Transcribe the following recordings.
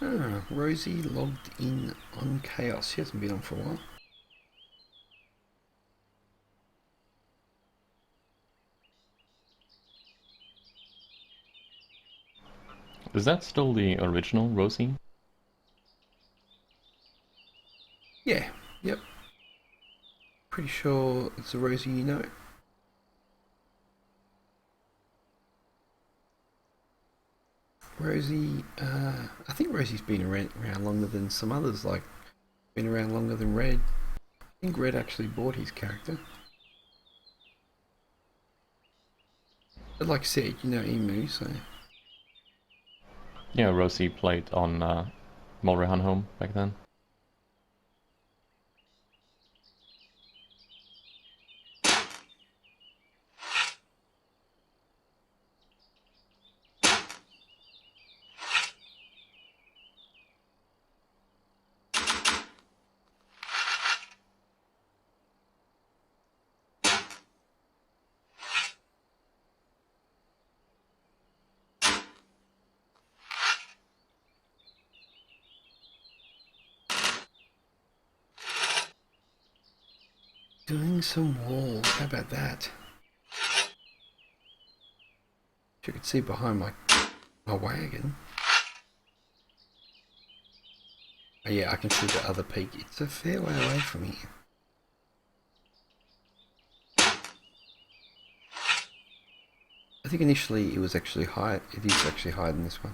Ah, Rosie logged in on Chaos. She hasn't been on for a while. Is that still the original Rosie? Yeah, yep. Pretty sure it's the Rosie you know. Rosie, I think Rosie's been around longer than some others, like, been around longer than Red. I think Red actually bought his character. But like I said, you know Emu, so... Yeah, Rosie played on Mulrehan Home back then. Doing some walls, how about that? You could see behind my wagon. Oh yeah, I can see the other peak. It's a fair way away from here. I think initially it was actually high. It is actually higher than this one.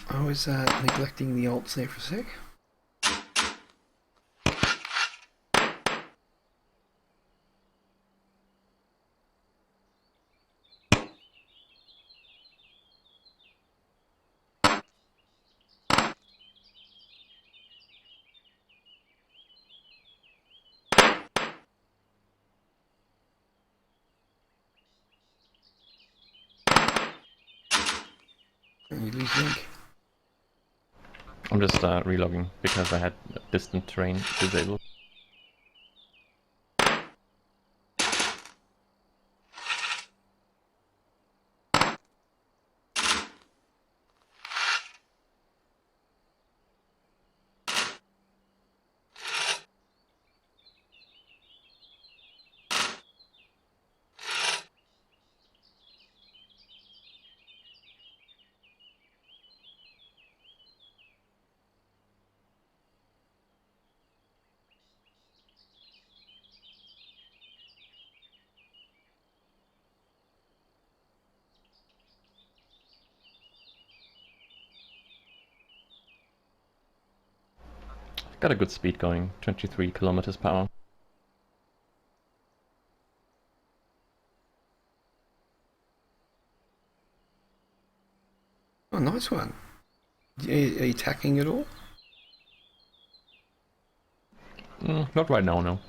Oh, I was neglecting the alts there for a sec. And you lose link. I'm just relogging because I had distant terrain disabled. Got a good speed going, 23 kilometers per hour. Oh, nice one. Are you attacking at all? Not right now, no.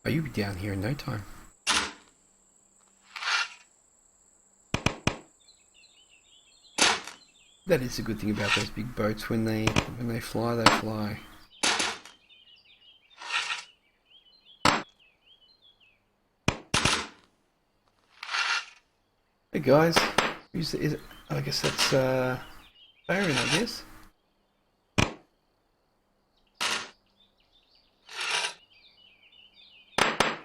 Oh, you'll be down here in no time. That is a good thing about those big boats. When they fly, they fly. Hey guys, is it? I guess that's Baron, I guess.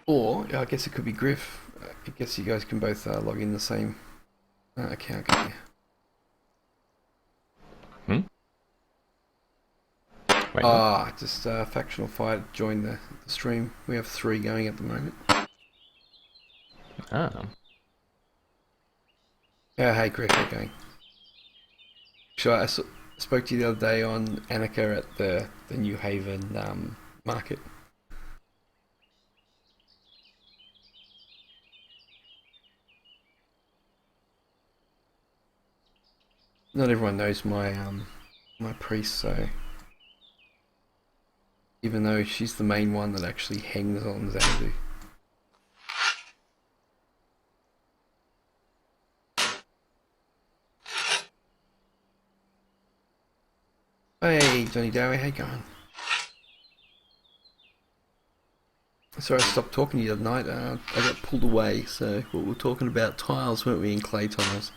Or I guess it could be Griff. I guess you guys can both log in the same account, can't you? Hmm? Wait, what? Ah, just factional fight joined the stream. We have 3 going at the moment. Ah. Yeah, hey Griff, how you going? Actually, spoke to you the other day on Annika at the New Haven market. Not everyone knows my priest, so even though she's the main one that actually hangs on Xanadu. Hey Johnny Dowie, how you going? Sorry I stopped talking to you the other night. I got pulled away, so we were talking about tiles, weren't we, in clay tiles?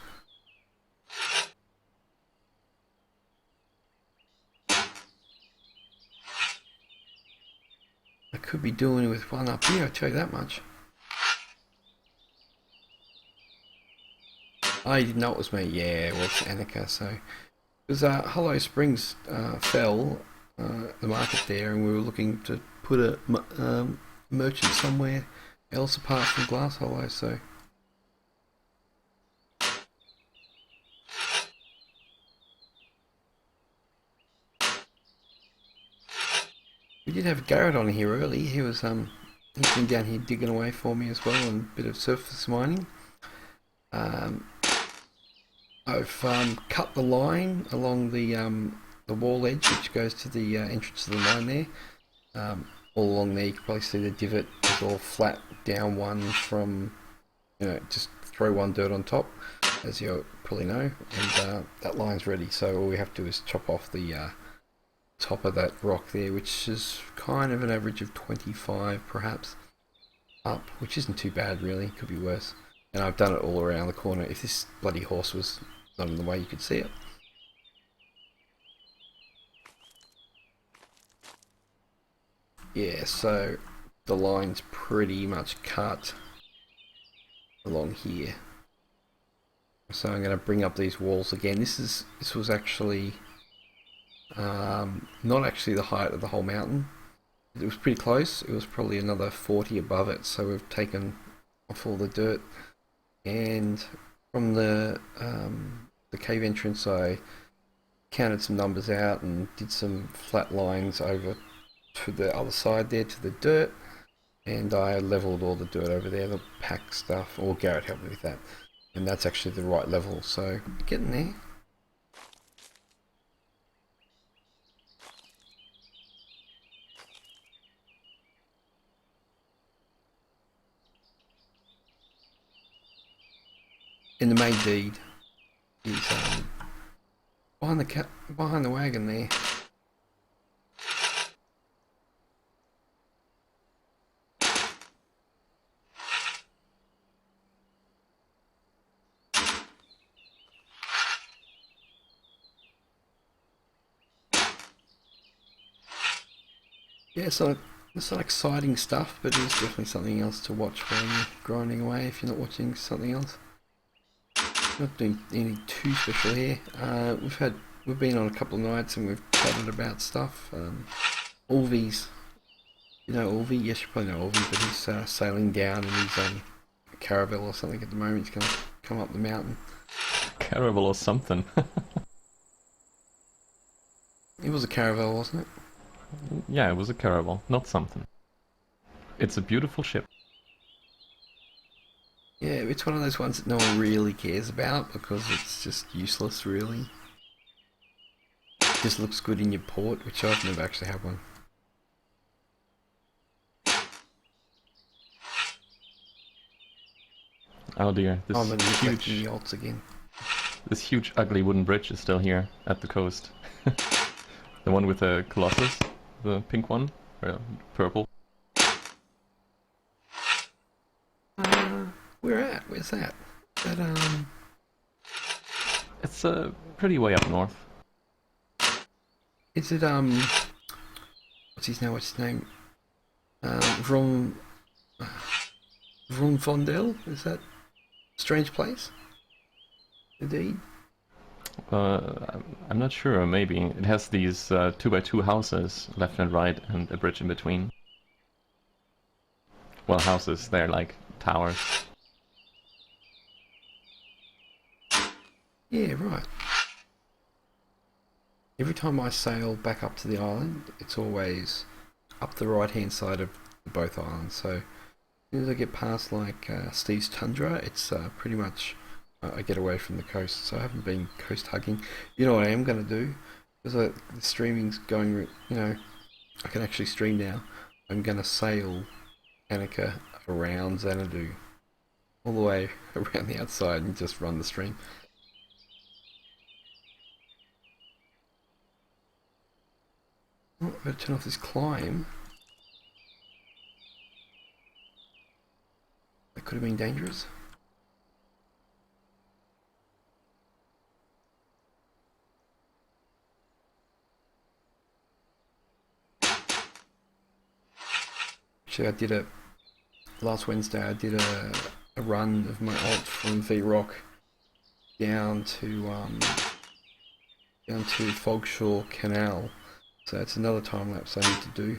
I could be doing it with one up here, I'll tell you that much. I didn't know it was me. Yeah, well, it's Annika, so... Because Hollow Springs fell, the market there, and we were looking to put a merchant somewhere else apart from Glass Hollow, so... We did have Garrett on here early. He's been down here digging away for me as well, and a bit of surface mining. I've cut the line along the wall edge, which goes to the entrance of the mine there. All along there, you can probably see the divot is all flat down one from, just throw one dirt on top, as you probably know, and that line's ready. So all we have to do is chop off the top of that rock there, which is kind of an average of 25 perhaps up, which isn't too bad really, could be worse. And I've done it all around the corner. If this bloody horse was not in the way, you could see it. Yeah, so the line's pretty much cut along here. So I'm going to bring up these walls again. This was actually not actually the height of the whole mountain. It was pretty close. It was probably another 40 above it. So we've taken off all the dirt, and from the cave entrance, I counted some numbers out and did some flat lines over to the other side there to the dirt, and I leveled all the dirt over there, the pack stuff, or Garrett helped me with that, and that's actually the right level, so getting there. In the main deed is behind the wagon there. Yeah, it's not exciting stuff, but it's definitely something else to watch while you're grinding away if you're not watching something else. Not doing anything too special here. We've been on a couple of nights and we've chatted about stuff. Ulvi's, you know Ulvi? Yes, you probably know Ulvi, but he's sailing down in his caravel or something at the moment. He's going to come up the mountain. Caravel or something. It was a caravel, wasn't it? Yeah, it was a caravel, not something. It's a beautiful ship. Yeah, it's one of those ones that no one really cares about because it's just useless, really. It just looks good in your port, which I've never actually had one. Oh dear, Oh, I'm neglecting the alts again. this huge ugly wooden bridge is still here at the coast. The one with the Colossus, the pink one, or purple. Where at? Where's that? That It's pretty way up north. is it what's his name? What's his name? Wurm. Wurm, is that a strange place? Indeed. I'm not sure, maybe. It has these 2x2 houses, left and right, and a bridge in between. Well, houses, they're like towers. Yeah, right. Every time I sail back up to the island, it's always up the right-hand side of both islands. So as soon as I get past like Steve's Tundra, it's pretty much I get away from the coast. So I haven't been coast hugging. You know what I am going to do? Because the streaming's going, I can actually stream now. I'm going to sail Annika around Xanadu, all the way around the outside and just run the stream. Oh, I've got to turn off this climb. That could have been dangerous. Actually, last Wednesday I did a run of my alt from V-Rock down to Fogshore Canal. So it's another time lapse I need to do.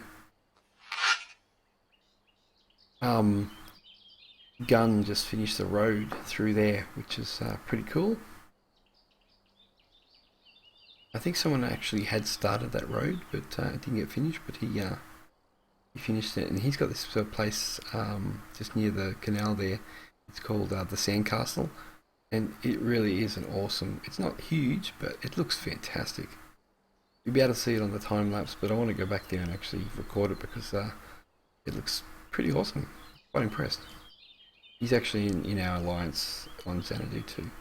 Gunn just finished the road through there, which is pretty cool. I think someone actually had started that road, but it didn't get finished. But he finished it, and he's got this place just near the canal there. It's called the Sandcastle, and it really is an awesome. It's not huge, but it looks fantastic. You'll be able to see it on the time lapse, but I want to go back there and actually record it because it looks pretty awesome. Quite impressed. He's actually in our alliance on Xanadu too.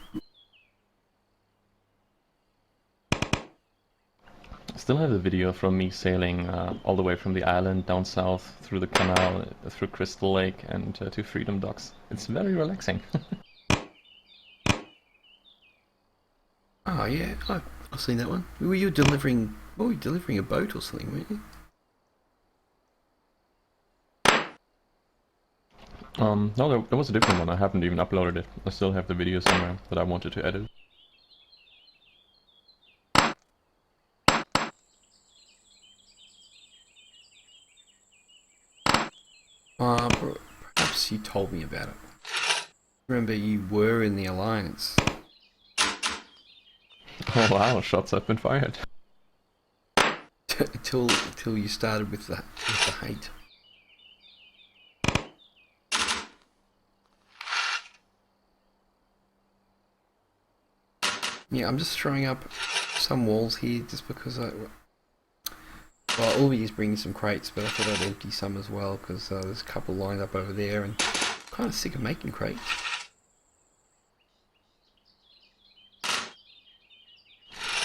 Still have the video from me sailing all the way from the island down south through the canal, through Crystal Lake, and to Freedom Docks. It's very relaxing. Oh yeah, I've seen that one. Were you delivering? Were you delivering a boat or something? Weren't you? No, there was a different one. I haven't even uploaded it. I still have the video somewhere that I wanted to edit. Perhaps you told me about it. Remember, you were in the alliance. Oh wow, shots have been fired. until you started with the hate. Yeah, I'm just throwing up some walls here just because well, Ulvi is bringing some crates, but I thought I'd empty some as well because there's a couple lined up over there, and I'm kind of sick of making crates.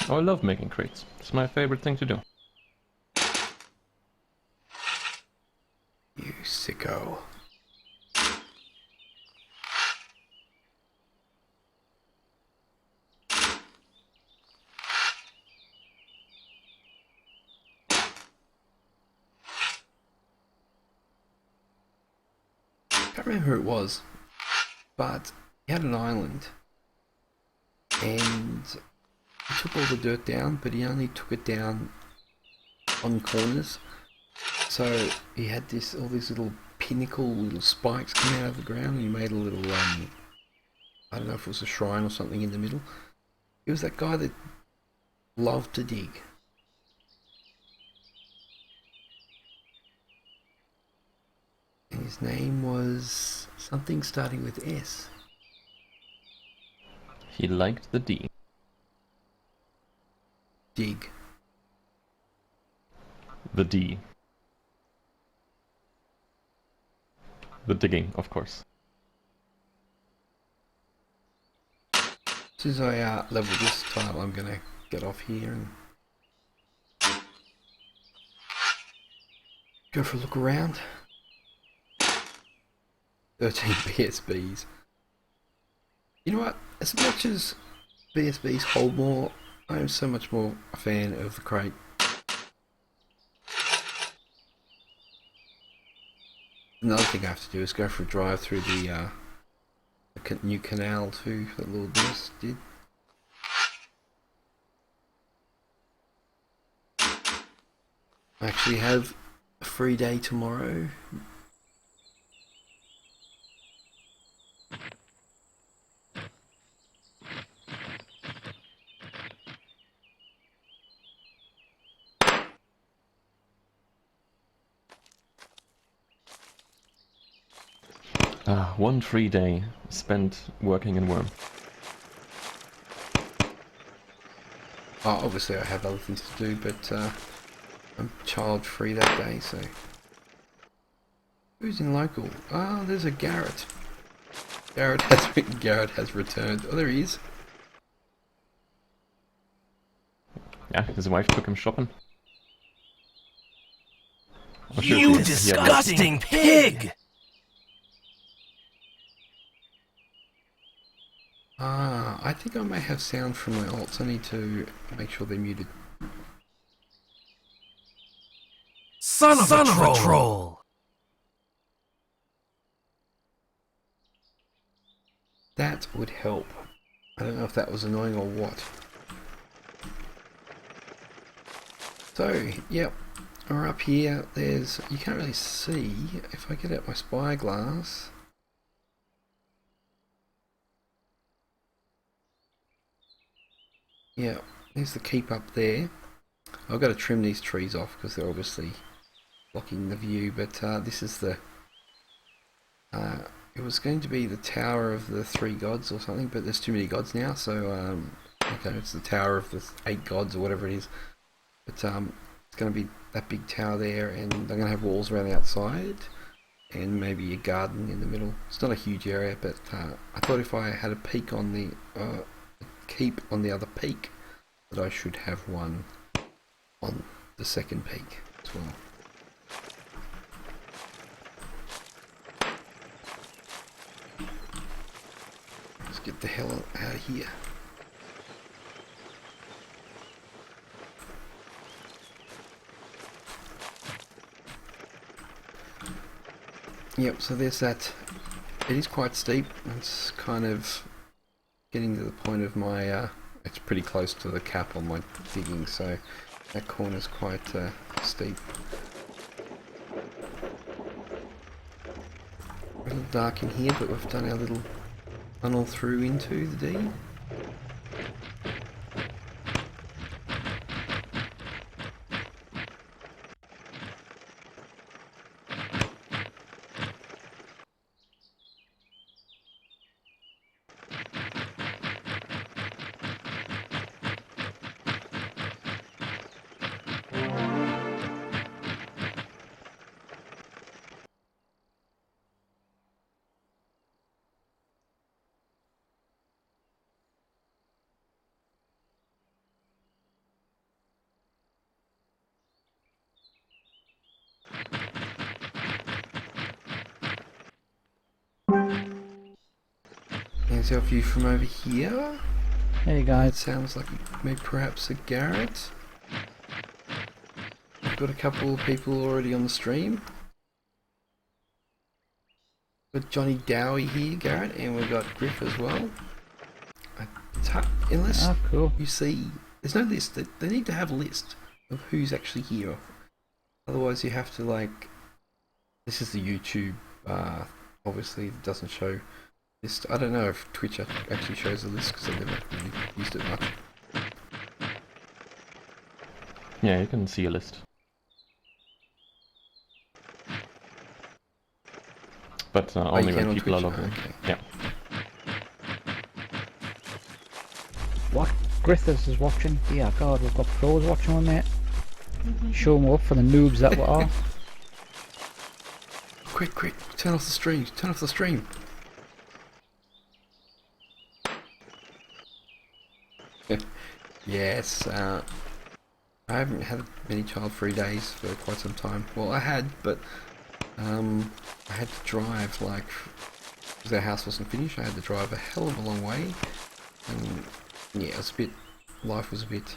Oh, I love making crates. It's my favorite thing to do. You sicko. I can't remember who it was, but he had an island, and he took all the dirt down, but he only took it down on corners. So he had all these little little spikes coming out of the ground, and he made a little, I don't know if it was a shrine or something in the middle. He was that guy that loved to dig. And his name was something starting with S. He liked the D. Dig. The D. The digging, of course. As soon as I level this tile, I'm gonna get off here and go for a look around. 13 BSBs. You know what? As much as BSBs hold more, I am so much more a fan of the crate. Another thing I have to do is go for a drive through the new canal too that Lord Nurse did. I actually have a free day tomorrow. One free day spent working in Wurm. Oh, obviously I have other things to do, but I'm child free that day, so... Who's in local? Ah, there's a Garrett. Garrett has returned. Oh, there he is. Yeah, his wife took him shopping. You disgusting pig! Ah, I think I may have sound from my alts. I need to make sure they're muted. Son of a troll! That would help. I don't know if that was annoying or what. So, yep, we're up here. There's, you can't really see if I get out my spyglass. Yeah, there's the keep up there. I've got to trim these trees off because they're obviously blocking the view, but this is the... it was going to be the Tower of the Three Gods or something, but there's too many gods now, so okay, it's the Tower of the Eight Gods or whatever it is. But it's going to be that big tower there, and I'm going to have walls around the outside, and maybe a garden in the middle. It's not a huge area, but I thought if I had a peak on the keep on the other peak, that I should have one on the second peak as well. Let's get the hell out of here. Yep, so there's that. It is quite steep. It's kind of getting to the point of my, it's pretty close to the cap on my digging, so that corner's quite steep. A little dark in here, but we've done our little tunnel through into the D. There's our view from over here. Hey It guys. sounds like maybe perhaps a Garrett. I've got a couple of people already on the stream. We've got Johnny Dowie here, Garrett, and we've got Griff as well. Unless Oh, cool. you see, there's no list. They need to have a list of who's actually here. Otherwise, you have to like. This is the YouTube. Obviously, it doesn't show list. I don't know if Twitch actually shows a list because I've never really used it much. Yeah, you can see a list. But only you can when on people are Twitch? logged in. Okay. Yeah. What? Griffiths is watching? Yeah, God, we've got pros watching on that. Show them up for the noobs that we are. Quick, quick, turn off the stream, turn off the stream. Yes, I haven't had many child-free days for quite some time. Well, I had, but I had to drive, like, because our house wasn't finished, I had to drive a hell of a long way. And yeah, it was a bit, life was a bit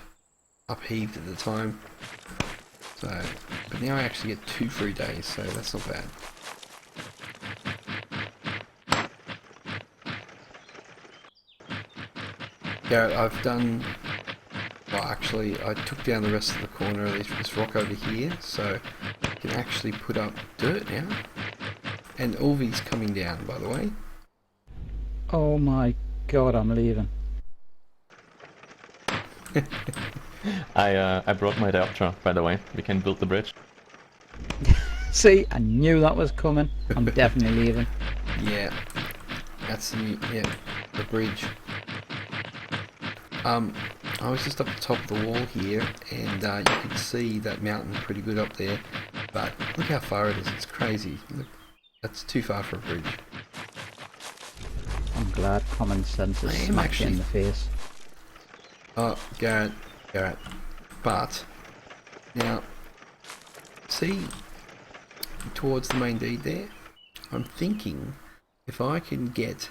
upheaved at the time. So, but now I actually get 2 free days, so that's not bad. Garrett, I've done... Well, actually, I took down the rest of the corner of this rock over here, so I can actually put up dirt now. And Ulvi's coming down, by the way. Oh my god, I'm leaving. I brought my diopter, by the way. We can build the bridge. See, I knew that was coming. I'm definitely leaving. Yeah, that's the bridge. I was just up the top of the wall here, and you can see that mountain pretty good up there. But look how far it is. It's crazy. Look, that's too far for a bridge. I'm glad common sense is I am smacked you in actually- the face. Oh, Garrett. But now, see towards the main deed there. I'm thinking if I can get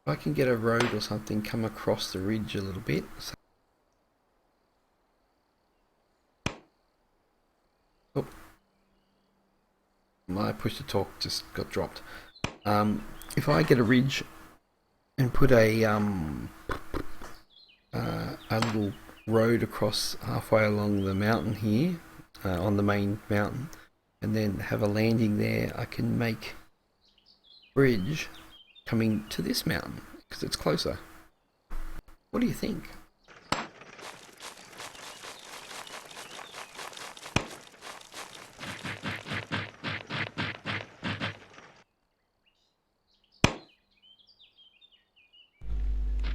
a road or something come across the ridge a little bit. So, oh, my push to talk just got dropped. If I get a ridge and put a little road across halfway along the mountain here, on the main mountain, and then have a landing there, I can make bridge coming to this mountain because it's closer. What do you think?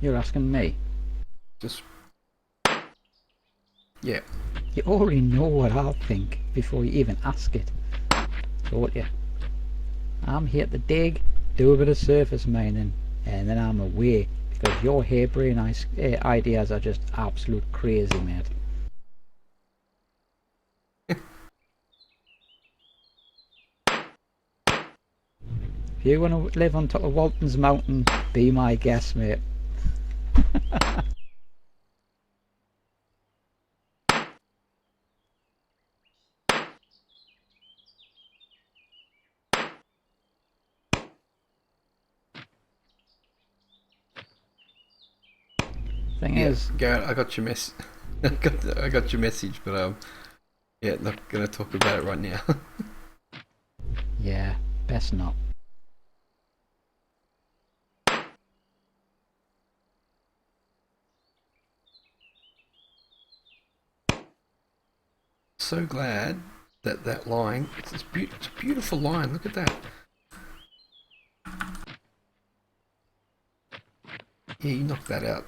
You're asking me? Just yeah. You already know what I think before you even ask it, don't you? I'm here to dig, do a bit of surface mining, and then I'm away because your harebrained ideas are just absolute crazy, mate. If you want to live on top of Walton's Mountain, be my guest, mate. Thing Yeah, is, Garrett, I got your I got your message, but yeah, not gonna talk about it right now. yeah, best not. So glad that line. It's a beautiful line. Look at that. Yeah, you knocked that out.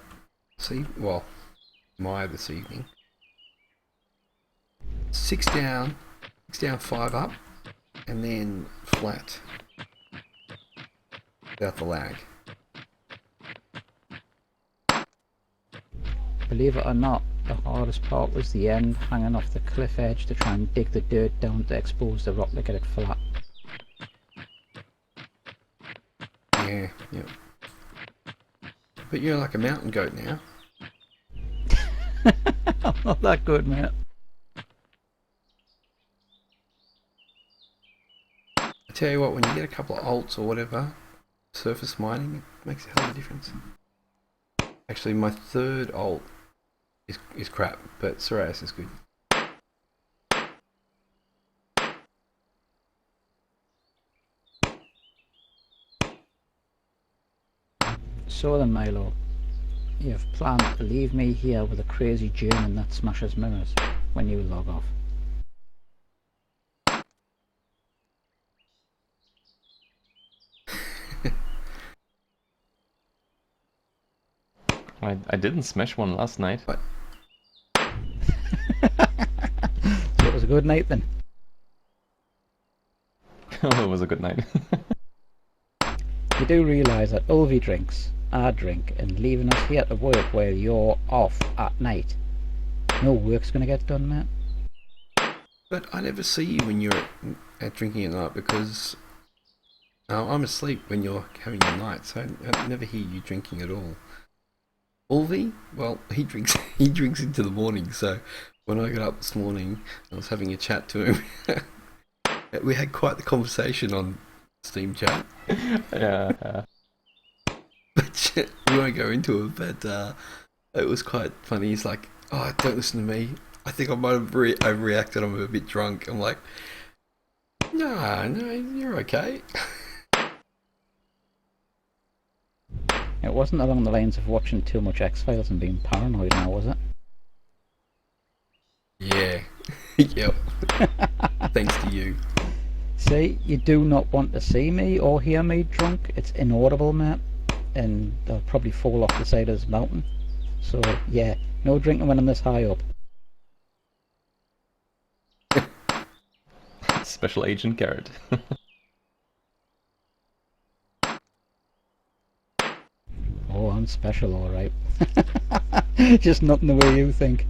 See, well, Maya this evening. 6 down, 5 up, and then flat. Without the lag. Believe it or not, the hardest part was the end, hanging off the cliff edge to try and dig the dirt down to expose the rock to get it flat. Yeah. But you're like a mountain goat now. I'm not that good, mate. I tell you what, when you get a couple of alts or whatever, surface mining, it makes a hell of a difference. Actually, my third alt is crap, but Sirius is good. So then, Milo, you've planned to leave me here with a crazy German that smashes mirrors when you log off. I didn't smash one last night. But So it was a good night then. Oh, it was a good night. You do realise that Ulvi drinks, I drink, and leaving us here to work while you're off at night. No work's gonna get done, mate. But I never see you when you're at drinking at night because I'm asleep when you're having your night, so I never hear you drinking at all. Ulvi, well, he drinks into the morning. So when I got up this morning, I was having a chat to him. We had quite the conversation on Steam chat. Yeah. But we won't go into it. But it was quite funny. He's like, "Oh, don't listen to me. I think I might have overreacted. I'm a bit drunk." I'm like, "No, you're okay." It wasn't along the lines of watching too much X-Files and being paranoid now, was it? Yeah. Yep. Thanks to you. See, you do not want to see me or hear me drunk. It's inaudible, mate. And I'll probably fall off the side of this mountain. So, yeah, no drinking when I'm this high up. Special Agent Garrett. Oh, I'm special, alright. Just not in the way you think.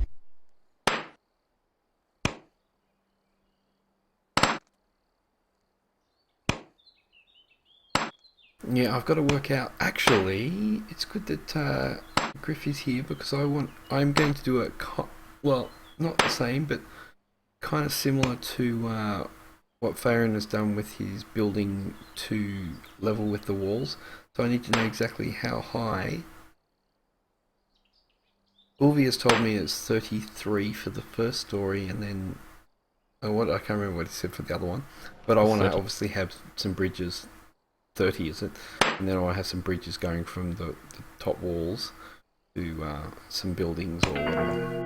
Yeah, I've got to work out. Actually, it's good that Griff is here because I'm going to do well, not the same, but kind of similar to what Farron has done with his building to level with the walls. So I need to know exactly how high. Ulvi has told me it's 33 for the first story, and then I can't remember what he said for the other one. But I want to obviously have some bridges. 30 is it? And then I have some bridges going from the top walls to some buildings or whatever.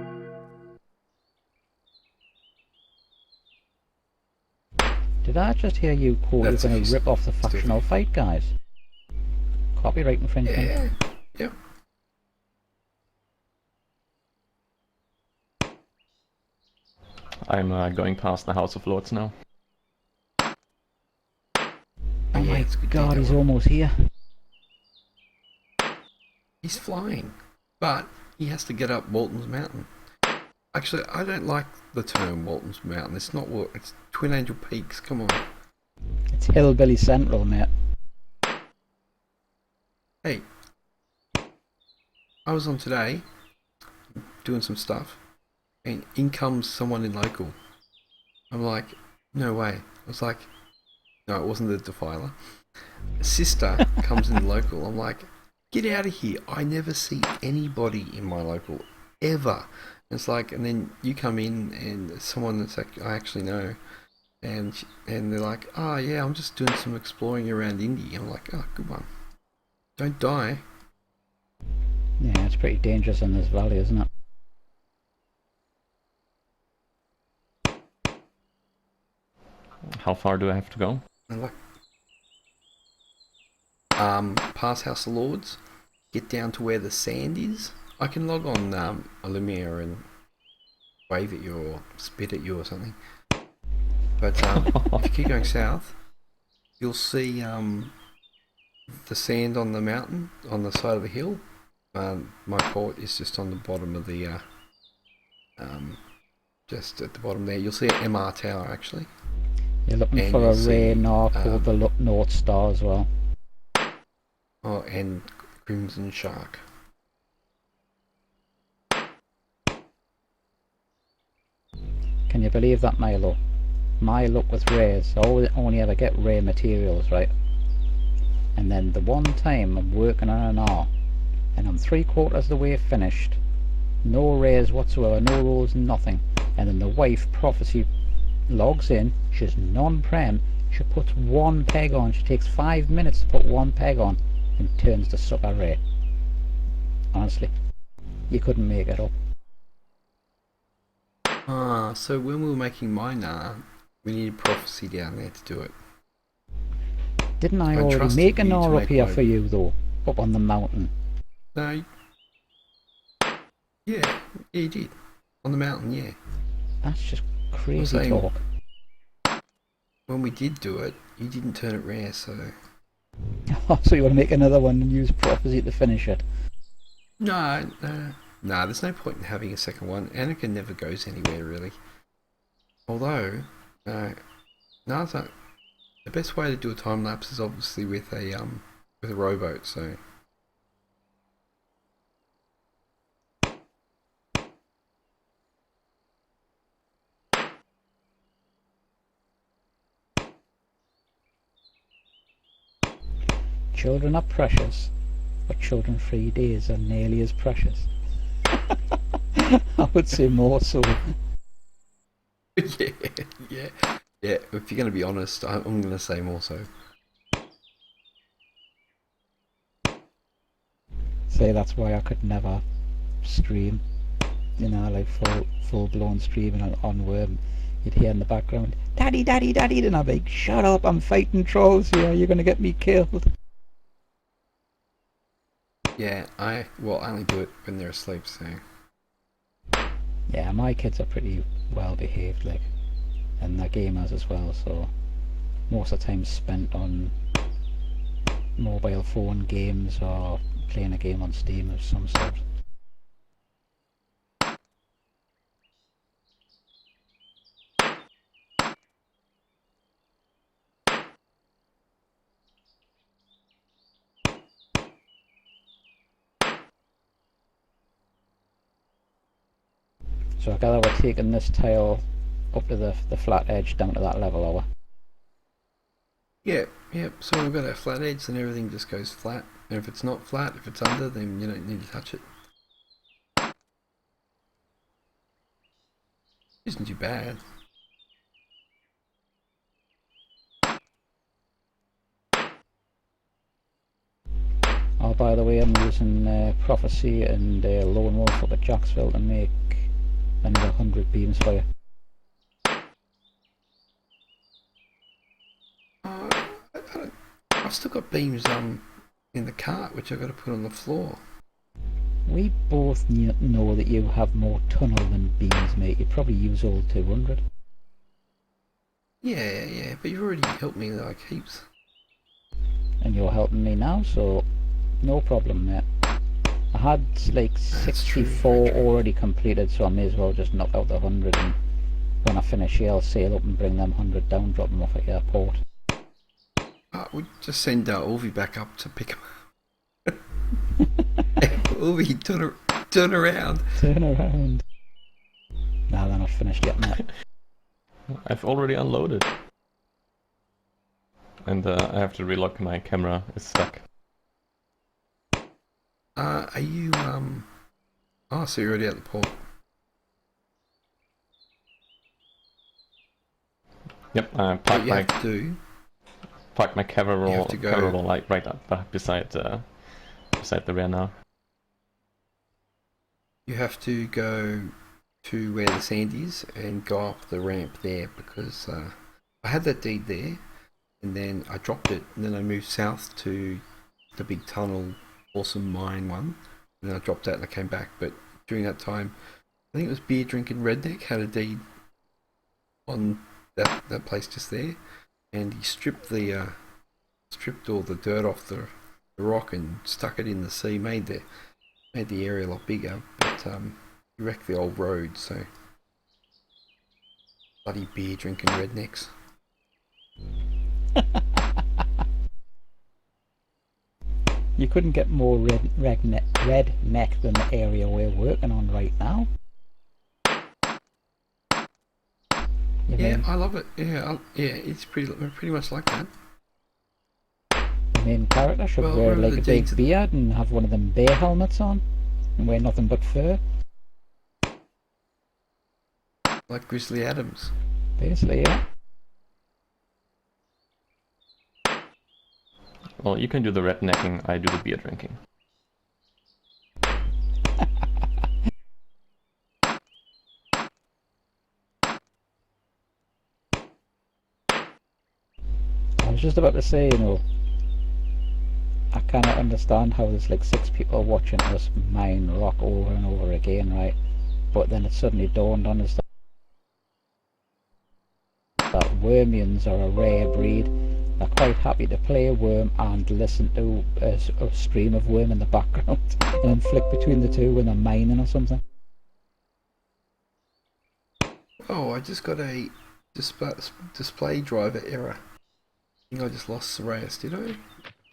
Did I just hear you call you're going to rip off the factional fight guys? Copyright infringement. Yeah. Yep. I'm going past the House of Lords now. Oh my god, he's almost here. He's flying, but he has to get up Walton's Mountain. Actually, I don't like the term Walton's Mountain. It's not what it's Twin Angel Peaks. Come on. It's Hillbilly Central, mate. Hey, I was on today doing some stuff, and in comes someone in local. I'm like, no way. I was like, no, it wasn't the Defiler. Sister comes in local. I'm like, get out of here. I never see anybody in my local ever. It's like, and then you come in and someone that's I actually know, and they're like, oh yeah, I'm just doing some exploring around Indy. I'm like, oh, good one. Don't die. Yeah, it's pretty dangerous in this valley, isn't it? How far do I have to go? Like, past House of Lords, get down to where the sand is. I can log on Illumia and wave at you or spit at you or something. But if you keep going south, you'll see the sand on the mountain on the side of the hill. My port is just on the bottom of the just at the bottom there. You'll see an MR tower actually. You're looking for a rare Nar called the North Star as well. Oh, and Crimson Shark. Can you believe that, Milo? My luck with rares, I only ever get rare materials, right? And then the one time I'm working on an R, and I'm 3/4 of the way finished, no rares whatsoever, no rolls, nothing. And then the wife prophecy logs in, she's non-prem, she puts one peg on, she takes 5 minutes to put one peg on, and turns the sucker rare. Honestly, you couldn't make it up. Ah, so when we were making Minar, we needed prophecy down there to do it. Didn't I already make an R up here for you though? Up on the mountain. No. Yeah, you did. On the mountain, yeah. That's just crazy talk. When we did do it, you didn't turn it rare, so... So you want to make another one and use prophecy to finish it? No, there's no point in having a second one. Anakin never goes anywhere, really. Although, no, it's not. The best way to do a time lapse is obviously with a rowboat. So, children are precious, but children-free days are nearly as precious. I would say more so. Yeah, yeah, yeah. If you're going to be honest, I'm going to say more so. Say that's why I could never stream, you know, like full blown streaming on Wurm. You'd hear in the background, "Daddy, daddy, daddy," and I'd be like, "Shut up! I'm fighting trolls here. You're gonna get me killed." Yeah, I only do it when they're asleep. So Yeah, my kids are pretty well behaved, like, and they're gamers as well. So most of the time spent on mobile phone games or playing a game on Steam of some sort. So I gather we're taking this tile up to the flat edge down to that level, are we? yeah, yeah. So we've got our flat edge, and everything just goes flat. And if it's not flat, if it's under, then you don't need to touch it. Isn't too bad. Oh, by the way, I'm using Prophecy and Lone Wolf up at Jacksville to make another 100 beams for you. I've still got beams in the cart, which I've got to put on the floor. We both know that you have more tunnel than beams, mate. You probably use all 200. Yeah, yeah. But you've already helped me like heaps. And you're helping me now, so no problem, mate. I had like 64 already completed, so I may as well just knock out the 100, and when I finish here I'll sail up and bring them 100 down, drop them off at airport. We'll just send Ulvi back up to pick him up. Ulvi, turn around. Turn around. Nah, they're not finished yet, mate. I've already unloaded. And I have to relock my camera, it's stuck. Are you, oh, so you're already at the port. Yep, I What parked you have to do, my camera you have to go- roll like right up beside the rear now. you have to go to where the sand is and go up the ramp there, because I had that deed there, and then I dropped it, and then I moved south to the big tunnel, awesome mine one, and then I dropped that and I came back. But during that time, I think it was Beer Drinking Redneck had a deed on that place just there, and he stripped all the dirt off the rock and stuck it in the sea, made the area a lot bigger, but he wrecked the old road, so bloody beer drinking rednecks. You couldn't get more redneck than the area we're working on right now. Yeah, I love it. Yeah, it's pretty much like that. The main character should wear like a big beard and have one of them bear helmets on and wear nothing but fur. Like Grizzly Adams. Basically, yeah. Well, you can do the rednecking, I do the beer drinking. I was just about to say, you know, I cannot understand how there's like 6 people watching us mine rock over and over again, right? But then it suddenly dawned on us that Wormians are a rare breed. They're quite happy to play a worm and listen to a stream of worm in the background and then flick between the two when they're mining or something. Oh, I just got a display driver error. I think I just lost Sorayas, did I?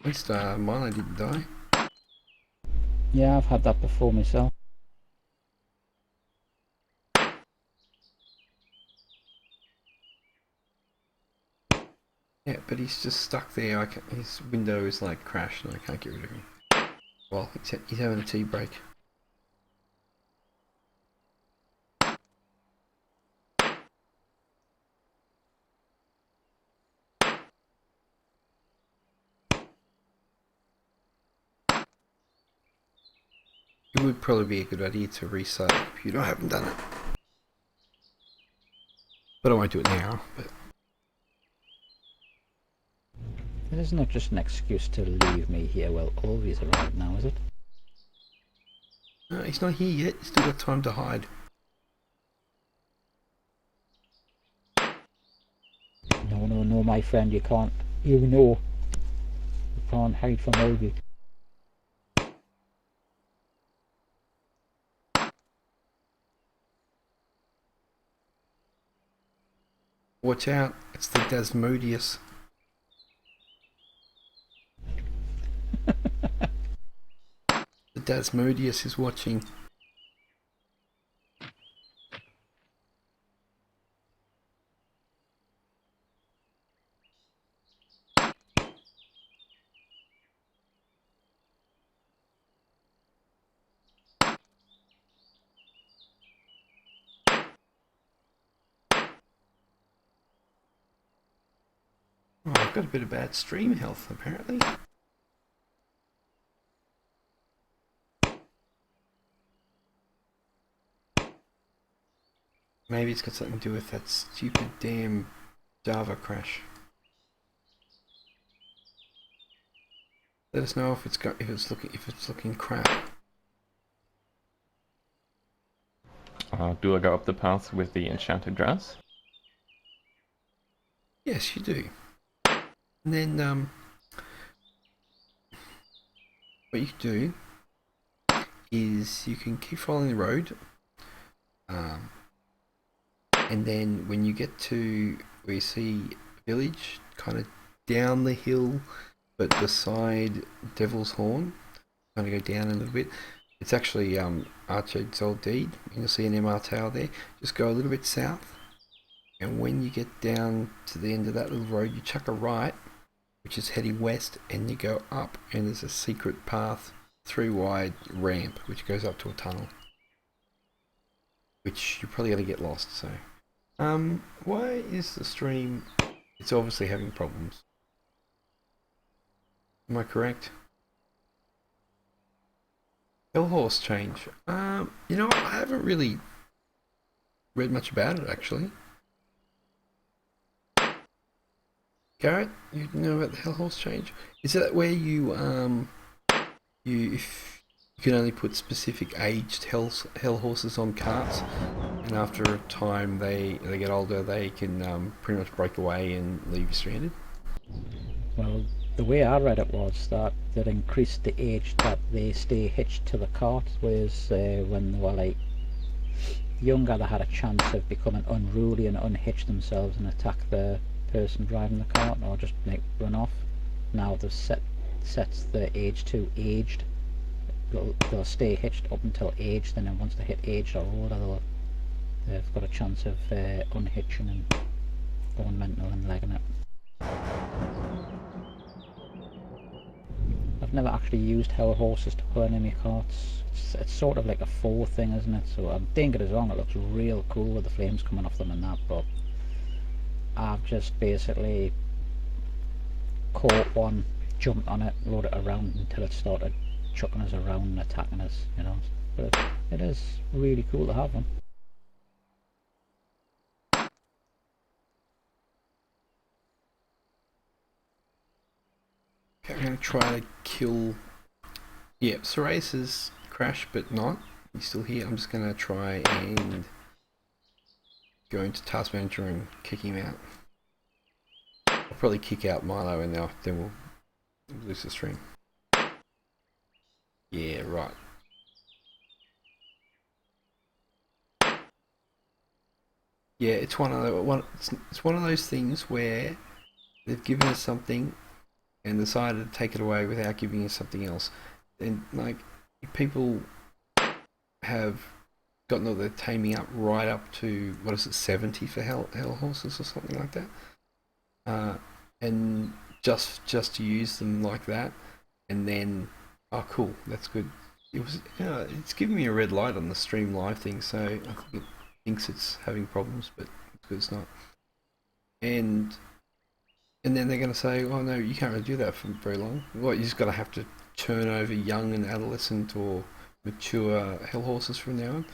At least mine I didn't die. Yeah, I've had that before myself. Yeah, but he's just stuck there. His window is like crashed and I can't get rid of him. Well, he's having a tea break. It would probably be a good idea to restart the computer. I haven't done it. But I won't do it now. But It is not just an excuse to leave me here while Olvie's arrived now, is it? no, he's not here yet. He's still got time to hide. No, no, no, my friend, you can't. You know. You can't hide from Olvie. Watch out. It's the Desmodius. The Desmodius is watching. Oh, I've got a bit of bad stream health, apparently. Maybe it's got something to do with that stupid damn Java crash. Let us know if it's looking crap. Do I go up the path with the enchanted grass? Yes, you do. And then what you can do is you can keep following the road, and then when you get to where you see a village, kind of down the hill, but beside Devil's Horn, kind of go down a little bit. It's actually Archie's old deed. You'll see an MR tower there. Just go a little bit south, and when you get down to the end of that little road, you chuck a right, which is heading west, and you go up, and there's a secret path, 3-wide ramp, which goes up to a tunnel, which you're probably going to get lost. So, why is the stream? It's obviously having problems. Am I correct? Hellhorse change. You know, I haven't really read much about it actually. Garrett, you know about the Hellhorse change? Is that where you if you can only put specific aged hell horses on carts, and after a time they get older, they can pretty much break away and leave you stranded? Well, the way I read it was that it increased the age that they stay hitched to the cart, whereas when they were like younger, they had a chance of becoming unruly and unhitch themselves and attack the person driving the cart, or just like run off. Now they've sets the age to aged. They'll stay hitched up until aged, and then once they hit aged or older, they've got a chance of unhitching and going mental and legging it. I've never actually used hell horses to pull any carts. It's sort of like a full thing, isn't it? So I'm don't get us wrong, it looks real cool with the flames coming off them and that, but I've just basically caught one, jumped on it, rode it around until it started chucking us around and attacking us, you know. But it is really cool to have them. Okay, I'm going to try to kill... Yeah, Sorace has crashed, but not. He's still here. I'm just going to try and go into Task Manager and kick him out. I'll probably kick out Milo, and then we'll lose the stream. Yeah, right. Yeah, it's one of those things where they've given us something and decided to take it away without giving us something else. And like, people have gotten all their taming up right up to, what is it, 70 for hell horses or something like that. And just to use them like that, and then Oh, cool. That's good. It was. It's giving me a red light on the stream live thing, so I think it thinks it's having problems, but it's good it's not. And then they're going to say, "Oh no, you can't really do that for very long. Well, you just got to have to turn over young and adolescent or mature hell horses from now on."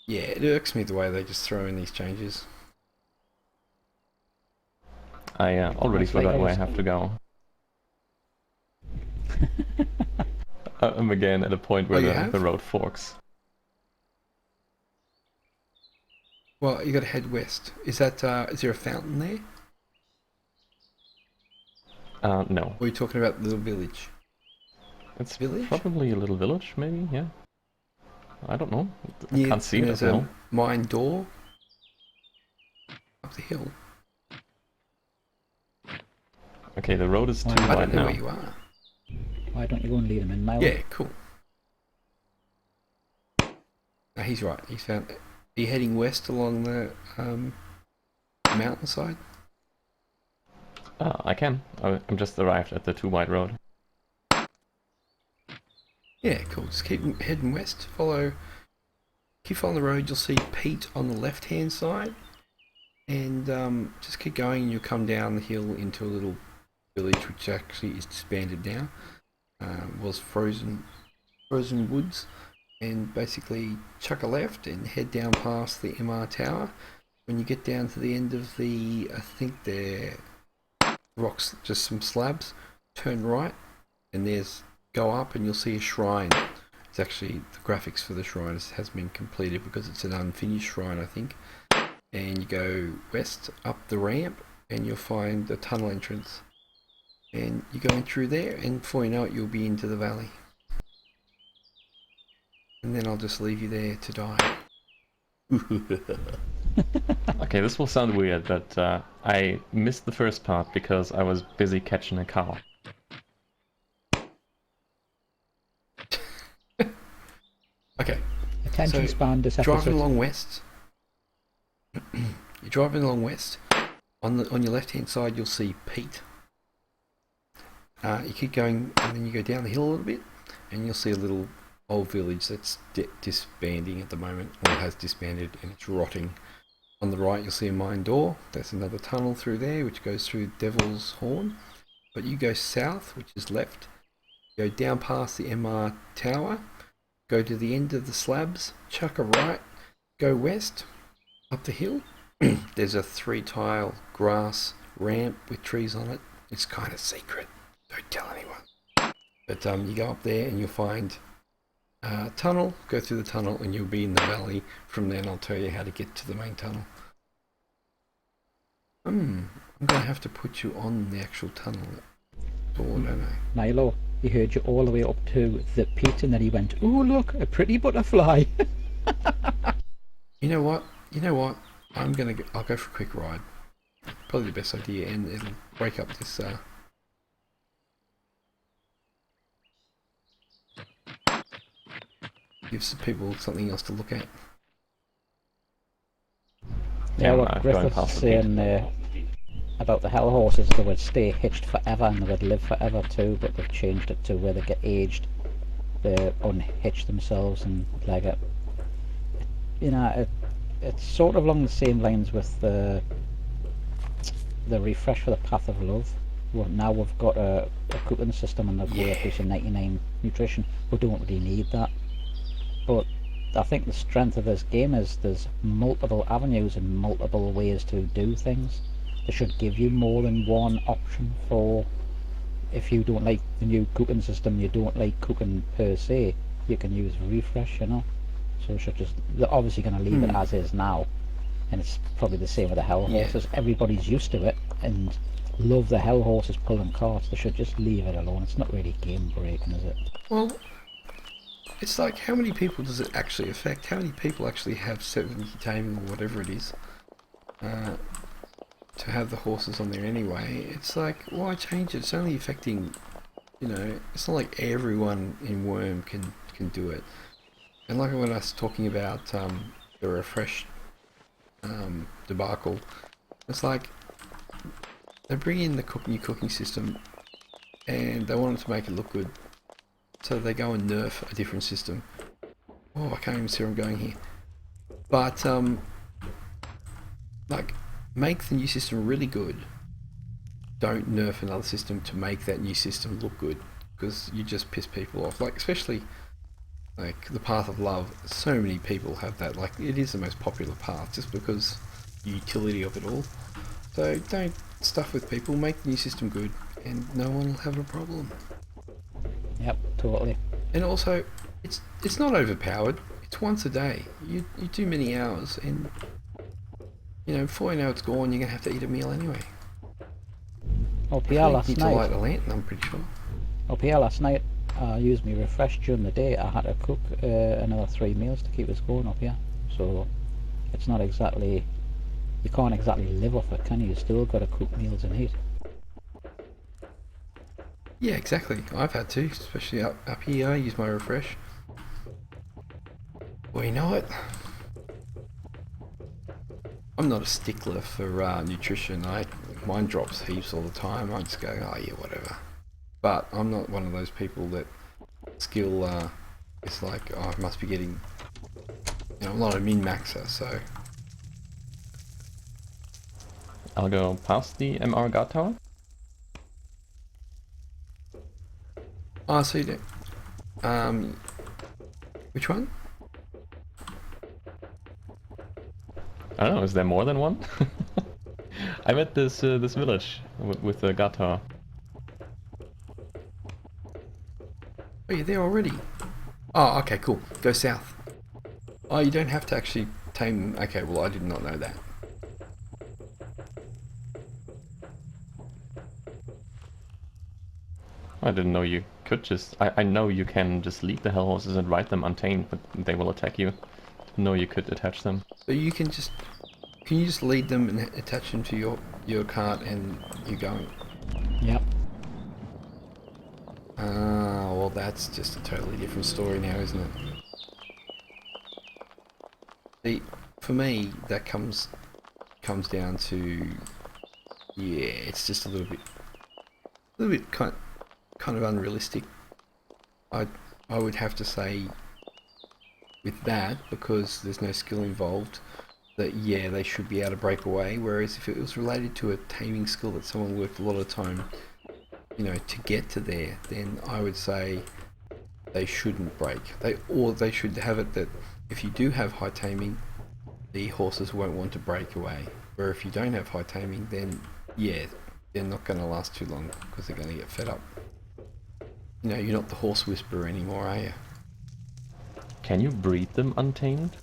Yeah, it irks me the way they just throw in these changes. I already That's like forgot where I us. have to go. I'm again at a point where Oh, you the have? road forks. Well, you got to head west. Is that? Is there a fountain there? No. Or are you talking about the little village? It's Village? probably a little village, maybe, yeah. I don't know. I Yeah, can't see and it up there's the a hill. mine door up the hill. Okay, the road is too I I don't wide know now. where you are. Why don't you go and lead him in, Milo? Yeah, cool. No, he's right. He's found. Are you heading west along the mountainside? I can. I'm just arrived at the too wide road. Yeah, cool. Just keep heading west. Keep following the road. You'll see Pete on the left-hand side, and just keep going. And you'll come down the hill into a little village, which actually is disbanded now. Was frozen woods, and basically chuck a left and head down past the MR Tower. When you get down to the end of the, I think they're rocks, just some slabs, turn right, and go up and you'll see a shrine. It's actually, the graphics for the shrine has been completed because it's an unfinished shrine, I think. And you go west up the ramp and you'll find the tunnel entrance. And you're going through there, and before you know it, you'll be into the valley. And then I'll just leave you there to die. Okay, this will sound weird, but I missed the first part because I was busy catching a cow. Okay, Attention So, span this driving episode. along west. You're driving along west. On your left hand side, you'll see Pete. You keep going, and then you go down the hill a little bit, and you'll see a little old village that's disbanding at the moment, or has disbanded, and it's rotting. On the right, you'll see a mine door. That's another tunnel through there, which goes through Devil's Horn. But you go south, which is left. Go down past the MR Tower. Go to the end of the slabs. Chuck a right. Go west. Up the hill. There's a 3-tile grass ramp with trees on it. It's kind of secret. Don't tell anyone. But you go up there and you'll find a tunnel. Go through the tunnel and you'll be in the valley. From then I'll tell you how to get to the main tunnel. I'm going to have to put you on the actual tunnel door, don't I? Milo, he heard you all the way up to the pit, and then he went, "Oh look, a pretty butterfly." You know what? I'll go for a quick ride. Probably the best idea, and it'll break up this. Gives the people something else to look at. Yeah, I'm what going Griffith's past the gate. saying about the hell horses, they would stay hitched forever and they would live forever too, but they've changed it to where they get aged, they unhitch themselves and like it. You know, it's sort of along the same lines with the refresh for the Path of Love. Well, now we've got a cooking system and they've got up to 99 nutrition. We don't really need that, but I think the strength of this game is there's multiple avenues and multiple ways to do things. They should give you more than one option for, if you don't like the new cooking system, you don't like cooking per se, you can use refresh, you know. So they're obviously going to leave it as is now, and it's probably the same with the hell horses. Everybody's used to it and love the hell horses pulling carts. They should just leave it alone. It's not really game breaking, is it? Well, it's like, how many people does it actually affect? How many people actually have 70 taming or whatever it is to have the horses on there anyway? It's like, why change it? It's only affecting, it's not like everyone in Wurm can do it. And like when I was talking about the refresh debacle, it's like they bring in the new cooking system and they wanted to make it look good, so they go and nerf a different system. Oh, I can't even see where I'm going here. But like, make the new system really good. Don't nerf another system to make that new system look good, because you just piss people off. Like, especially like the Path of Love. So many people have that. Like, it is the most popular path just because the utility of it all. So don't stuff with people. Make the new system good, and no one will have a problem. Yep, totally. And also, it's not overpowered. It's once a day. You do many hours, and you know, before you know it's gone, you're gonna have to eat a meal anyway. Up here You last need to light night. a lantern, I'm pretty sure. Up here last night, I used me refresh during the day. I had to cook another 3 meals to keep us going up here. So it's not exactly, you can't exactly live off it, can you? You still got to cook meals and eat. Yeah, exactly. I've had to, especially up here. I use my refresh. Well, you know what? I'm not a stickler for nutrition. Mine drops heaps all the time. I just go, oh yeah, whatever. But I'm not one of those people that skill. It's like, oh, I must be getting, you know, a lot of min-maxer. So I'll go past the MR guard tower. I see that. Which one? I don't know, is there more than one? I'm at this village with the guard tower. Oh, you're there already. Oh, okay, cool. Go south. Oh, you don't have to actually tame. Okay, well, I did not know that. I didn't know you could just... I know you can just lead the hell horses and ride them untamed, but they will attack you. No, you could attach them. So you can just... Can you just lead them and attach them to your cart and you're going? Yep. Ah, well, that's just a totally different story now, isn't it? See, for me, that comes down to... Yeah, it's just a little bit kind of unrealistic. I would have to say with that, because there's no skill involved, that yeah, they should be able to break away. Whereas if it was related to a taming skill that someone worked a lot of time, you know, to get to there, then I would say they shouldn't break. They should have it that if you do have high taming, the horses won't want to break away. Where if you don't have high taming, then yeah, they're not going to last too long because they're going to get fed up. You know, you're not the horse whisperer anymore, are you? Can you breed them untamed?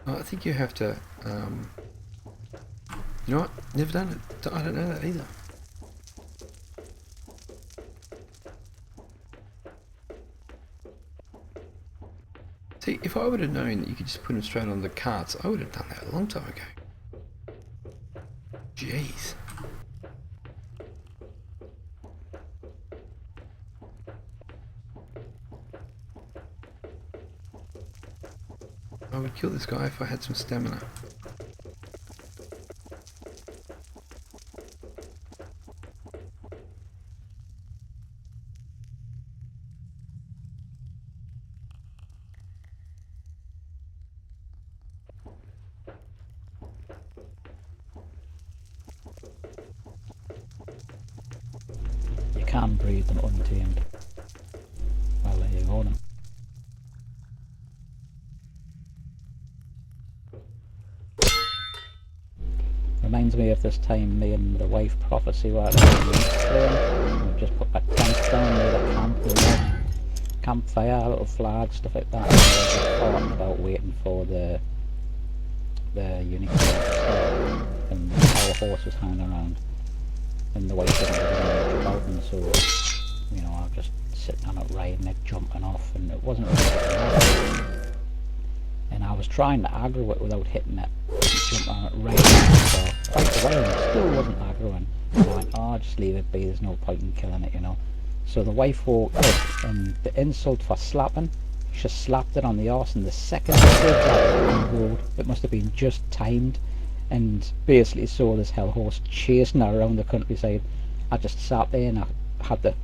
I think you have to. You know what? Never done it. I don't know that either. See, if I would have known that you could just put them straight on the carts, I would have done that a long time ago. Jeez. I would kill this guy if I had some stamina. You can breed them untamed. Well, there you go then. Reminds me of this time me and the wife prophecy were we just put a tent down near the camp, you know, campfire, little flag, stuff like that. And we were just talking about waiting for the unicorn to start, and our horse was hanging around, and the wife didn't really know much about them, so you know, I was just sitting on it riding it, jumping off, and it wasn't really getting off. And I was trying to aggro it without hitting it, jumping on it right for quite a while, and it still wasn't aggroing. I went, oh, just leave it be, there's no point in killing it, you know. So the wife walked up, and the insult for slapping, she slapped it on the arse, and the second it did that on the road, it must have been just timed, and basically saw this hell horse chasing her around the countryside, I just sat there and I had the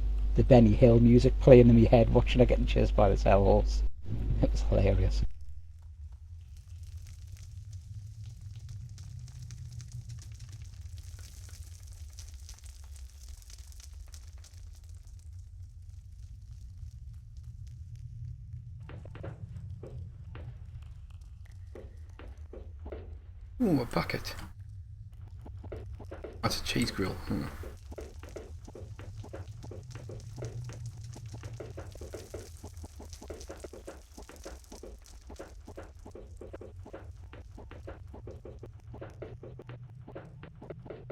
Benny Hill music playing in my head, watching her getting chased by this hell horse. It was hilarious. Ooh, a bucket. That's a cheese grill.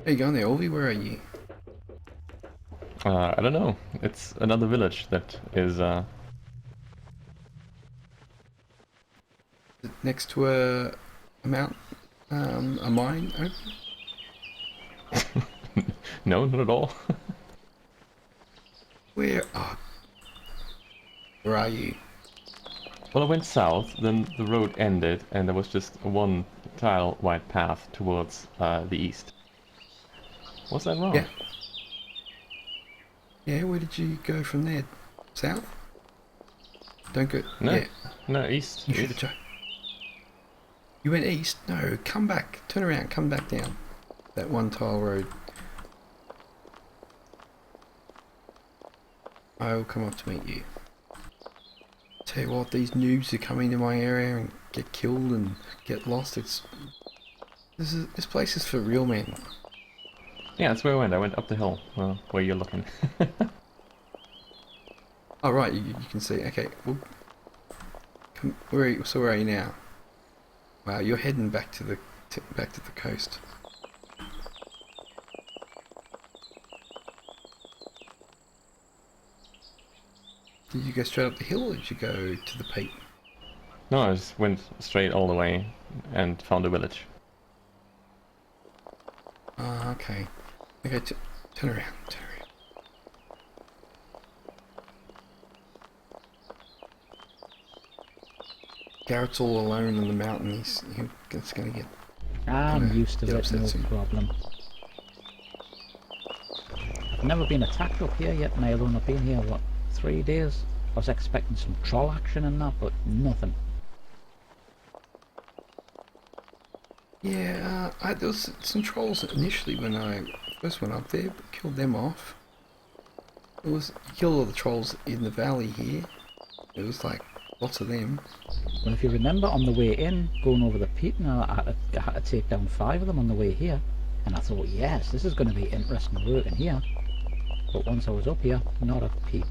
How you going there, Olvie? Where are you? I don't know. It's another village that is Next to a mount, a mine open? no, not at all. Where? Oh, where are you? Well, I went south, then the road ended, and there was just one tile-wide path towards the east. Was that wrong? Yeah. Yeah, where did you go from there? South? Don't go. No, Yeah. no, east. You should have east. tried. You went east? No, come back. Turn around, come back down. That one tile road. I will come up to meet you. Tell you what, these noobs who come into my area and get killed and get lost, this place is for real men. Yeah, that's where I went. I went up the hill, where you're looking. Oh right, you can see. Okay, well, where are you now? Wow, you're heading back to the coast. Did you go straight up the hill, or did you go to the peak? No, I just went straight all the way and found a village. Ah, okay. Okay, turn around. Turn around. Garrett's all alone on the mountain. He's going to get. I'm used to get it, upset no soon. problem. I've never been attacked up here yet, Milo, and I've been here, what, 3 days? I was expecting some troll action and that, but nothing. Yeah, there was some trolls initially when I first went up there, but killed them off. You killed all the trolls in the valley here. It was like lots of them. Well, if you remember, on the way in, going over the peak, I had to take down 5 of them on the way here. And I thought, yes, this is going to be interesting work in here. But once I was up here, not a peep.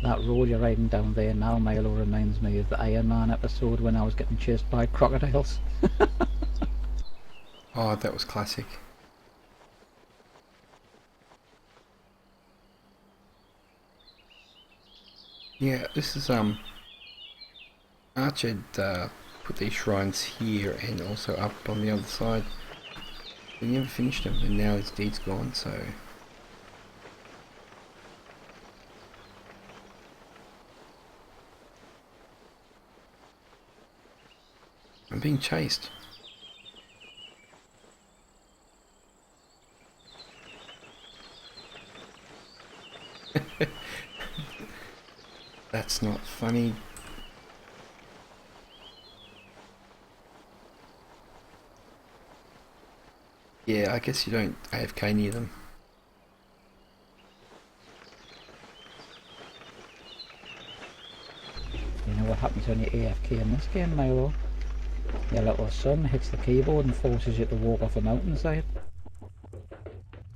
That road you're riding down there now, Milo, reminds me of the Iron Man episode when I was getting chased by crocodiles. Oh, that was classic. Yeah, this is Arch had put these shrines here and also up on the other side. He never finished them, and now his deed's gone, so... I'm being chased. That's not funny. Yeah, I guess you don't AFK near them. You know what happens when you AFK in this game, Milo? Your little son hits the keyboard and forces you to walk off a mountainside.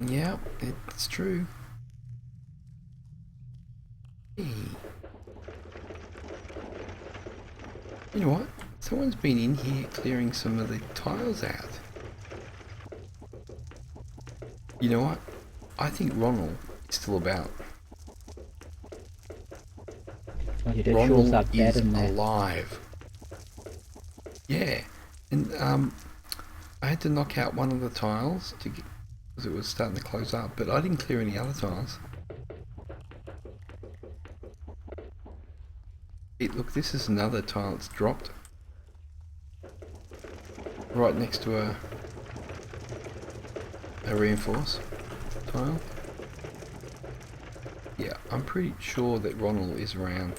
Yeah, it's true. Hey. You know what? Someone's been in here clearing some of the tiles out. You know what? I think Ronald is still about. Well, you did show Ronald that dead is in there. alive. Yeah, and I had to knock out one of the tiles to get, because it was starting to close up, but I didn't clear any other tiles. Hey, look, this is another tile that's dropped. Right next to a reinforce tile. Yeah, I'm pretty sure that Ronald is around.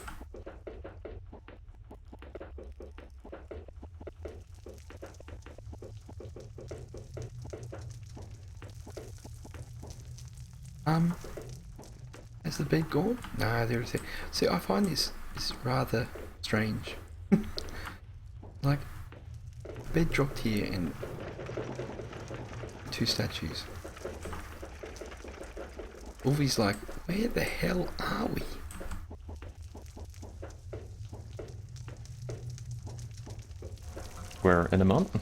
Has the bed gone? No, there is. See, I find this rather strange. Like, the bed dropped here and 2 statues. Ulvi's like, where the hell are we? We're in a mountain.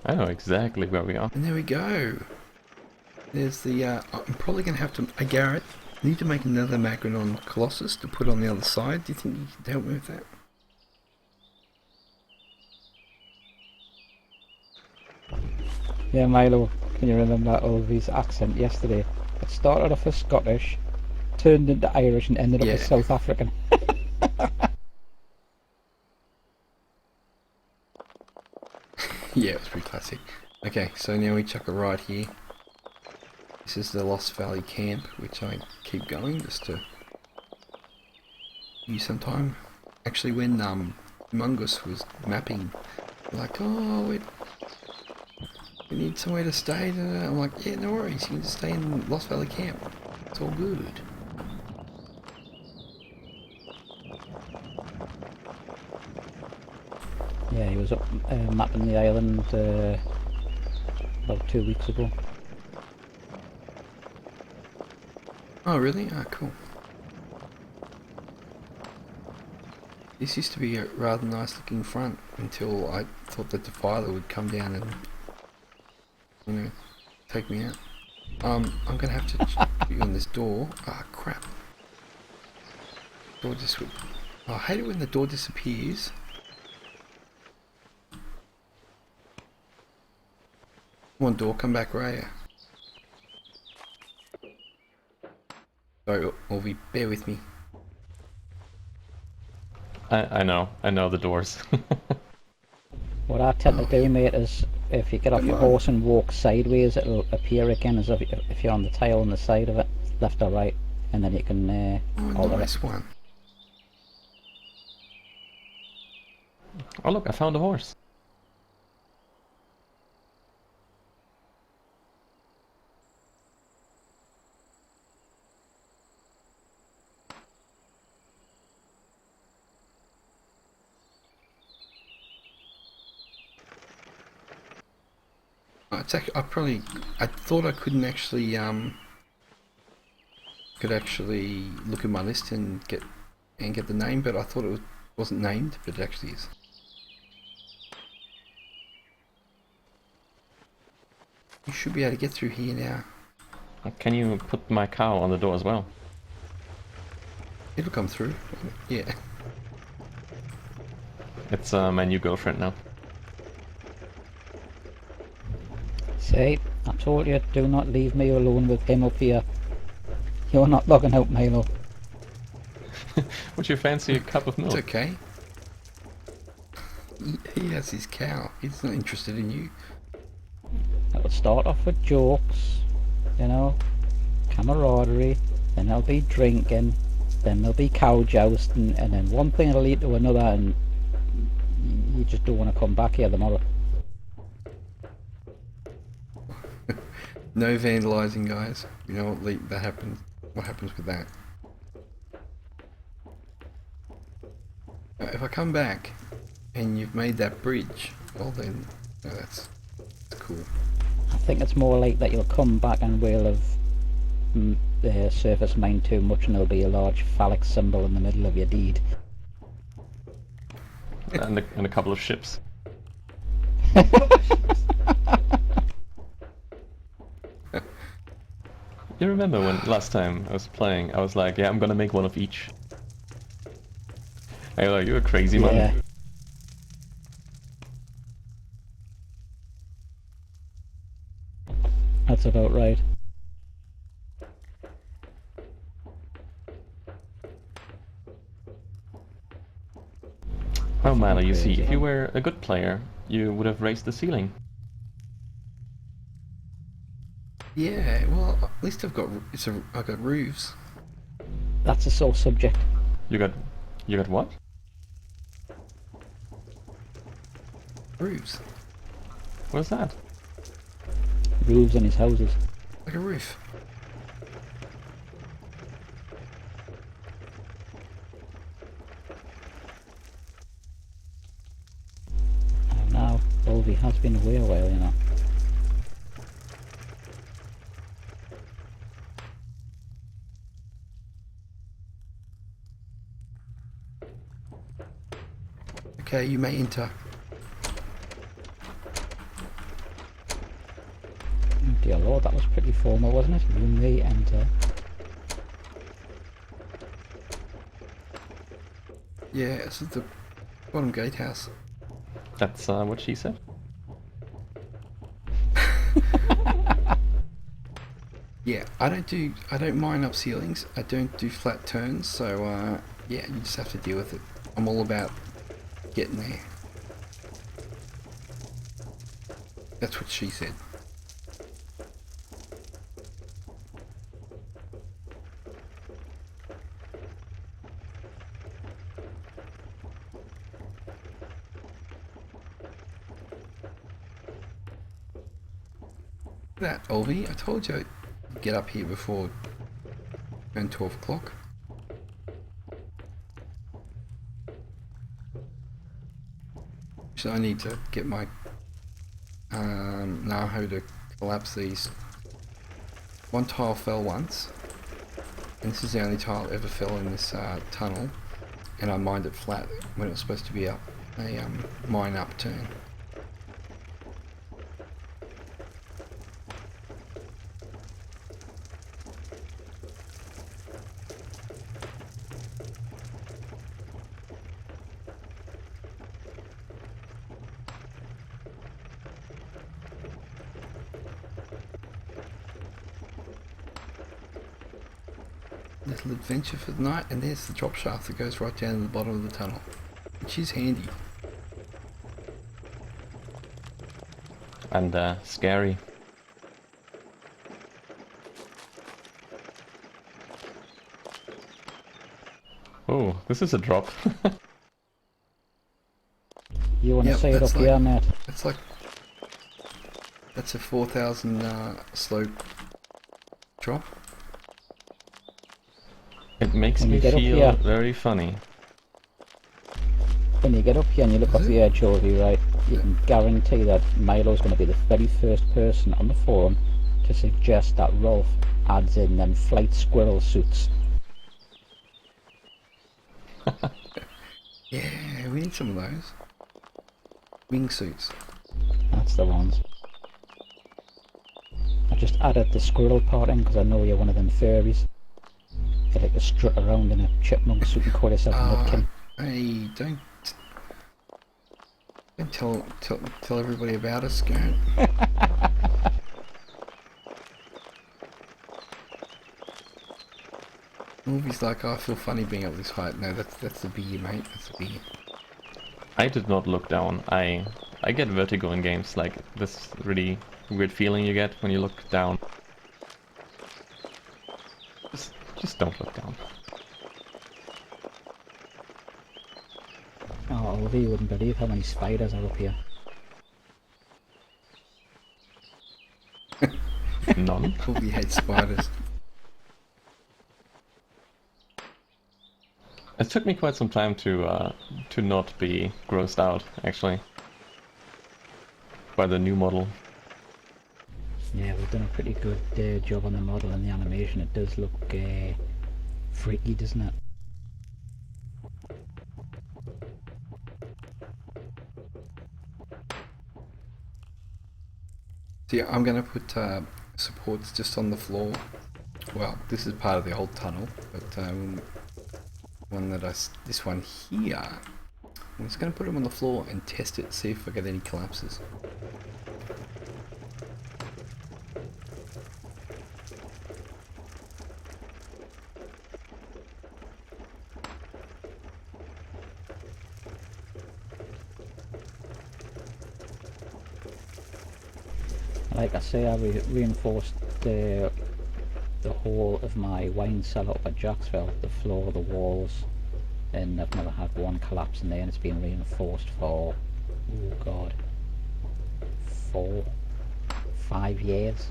I know exactly where we are. And there we go. There's the, I'm probably going to have to, Garrett, need to make another Magnon Colossus to put on the other side. Do you think you can help me with that? Yeah, Milo, can you remember Ulvi's accent yesterday? It started off as Scottish, turned into Irish and ended up as South African. Yeah, it was pretty classic. Okay, so now we chuck it right here. This is the Lost Valley camp, which I keep going just to use some time. Actually, when Mungus was mapping, like, oh, we need somewhere to stay. I'm like, yeah, no worries, you can just stay in Lost Valley camp. It's all good. Yeah, he was up mapping the island about 2 weeks ago. Oh, really? Ah, cool. This used to be a rather nice looking front until I thought that the Defiler would come down and, you know, take me out. I'm gonna have to be on this door. Ah, crap. Door just... Oh, I hate it when the door disappears. Come on, door, come back, Raya. Sorry, Orvi, bear with me. I know the doors. What I tend to do, mate, is if you get off your horse and walk sideways, it'll appear again as if you're on the tile on the side of it, left or right, and then you can alter Nice it. one. Oh look, I found a horse. It's actually, I thought I couldn't actually, could actually look at my list and get the name, but I thought it wasn't named, but it actually is. You should be able to get through here now. Can you put my cow on the door as well? It'll come through. Yeah. It's my new girlfriend now. See, I told you, do not leave me alone with him up here. You're not logging out, Milo. Would you fancy a cup of milk? It's okay. He has his cow. He's not interested in you. It'll start off with jokes, you know, camaraderie, then there'll be drinking, then there'll be cow jousting, and then one thing will lead to another, and you just don't want to come back here tomorrow. No vandalising, guys. You know what that happens. What happens with that? Now, if I come back and you've made that bridge, well then, no, that's cool. I think it's more like that you'll come back and we'll have surface mined too much, and there'll be a large phallic symbol in the middle of your deed. And a couple of ships. You remember when last time I was playing, I was like, yeah, I'm gonna make one of each. Hey, like, you're a crazy man. that's about right. Oh Milo, you see, Crazy. if you were a good player, you would have raised the ceiling. Yeah, well, at least I've got I've got roofs. That's a sore subject. You got what? Roofs, What's that? Roofs on his houses. like a roof. And now, Volvi has been away a while, you know. Okay, you may enter. Oh dear lord, that was pretty formal, wasn't it? You may enter. Yeah, this is the bottom gatehouse. That's what she said. Yeah, I don't mine up ceilings. I don't do flat turns, so yeah, you just have to deal with it. I'm all about getting there. That's what she said. That, Olvie, I told you I'd get up here before around 12 o'clock. So I need to get my know how to collapse these. One tile fell once, and this is the only tile that ever fell in this tunnel, and I mined it flat when it was supposed to be a mine upturn. Little adventure for the night, and there's the drop shaft that goes right down to the bottom of the tunnel, which is handy. And scary. Oh, this is a drop. You want to Yep, say it that's up like- here, Matt? It's like that's a 4,000 slope drop. It makes When you me get up feel here- very funny. When you get up here and you look off Is it? the edge over here, right, you can guarantee that Milo's going to be the very first person on the forum to suggest that Rolf adds in them flight squirrel suits. Yeah, we need some of those. Wingsuits. That's the ones. I just added the squirrel part in because I know you're one of them furries. You like to strut around in a chipmunk suit and call yourself a nutkin. Hey, don't tell everybody about us, Garen. Movie's like, oh, I feel funny being up this height. No, that's the beer, mate. That's the beer. I did not look down. I get vertigo in games, like this really weird feeling you get when you look down. Just don't look down. Oh, Oliver, you wouldn't believe how many spiders are up here. None. Movie hates spiders. It took me quite some time to not be grossed out, actually, by the new model. Yeah, we've done a pretty good job on the model and the animation. It does look freaky, doesn't it? See, I'm going to put supports just on the floor. Well, this is part of the old tunnel, but this one here, I'm just going to put them on the floor and test it, see if I get any collapses. Like I say, I reinforced the whole of my wine cellar up at Jacksville, the floor, the walls, and I've never had one collapse in there, and it's been reinforced for, oh god, 4-5 years.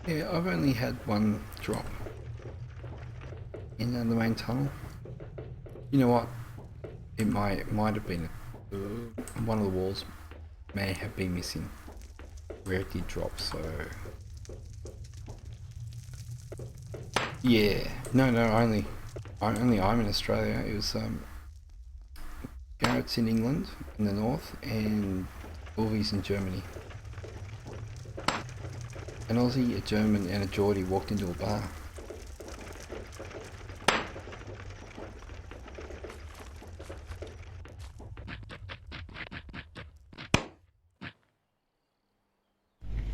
Yeah, I've only had one drop in the main tunnel. You know what? It might have been one of the walls may have been missing where it did drop. So yeah, no, only I'm in Australia. It was Garrett's in England in the north, and Ulvi's in Germany. An Aussie, a German, and a Geordie walked into a bar.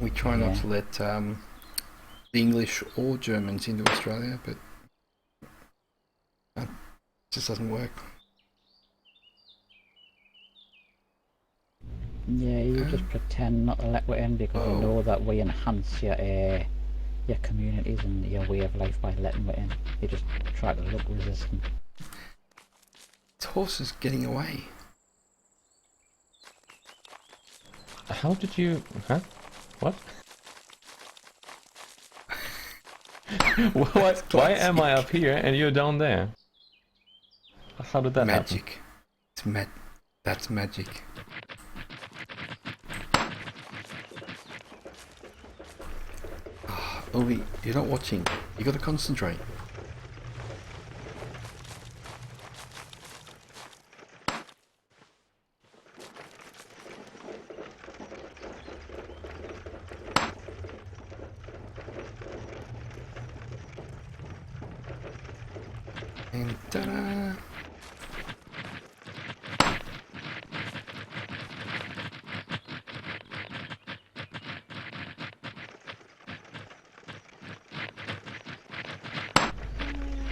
We try not to let the English or Germans into Australia, but it just doesn't work. Yeah, you just pretend not to let it in because you know that we enhance your communities and your way of life by letting it in. You just try to look resistant. This horse is getting away. How did you... Huh? What? What? Why am I up here and you're down there? How did that happen? Magic. That's magic. Ulvi, you're not watching. You gotta concentrate. And ta-da!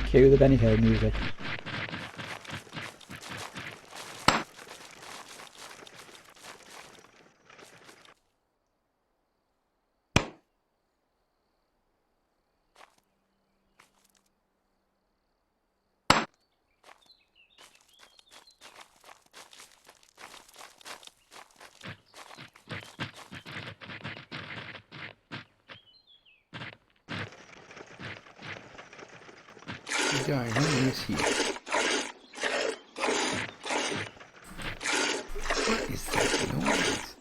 Cue the Benny Hill music. Going, who is he? What is that noise?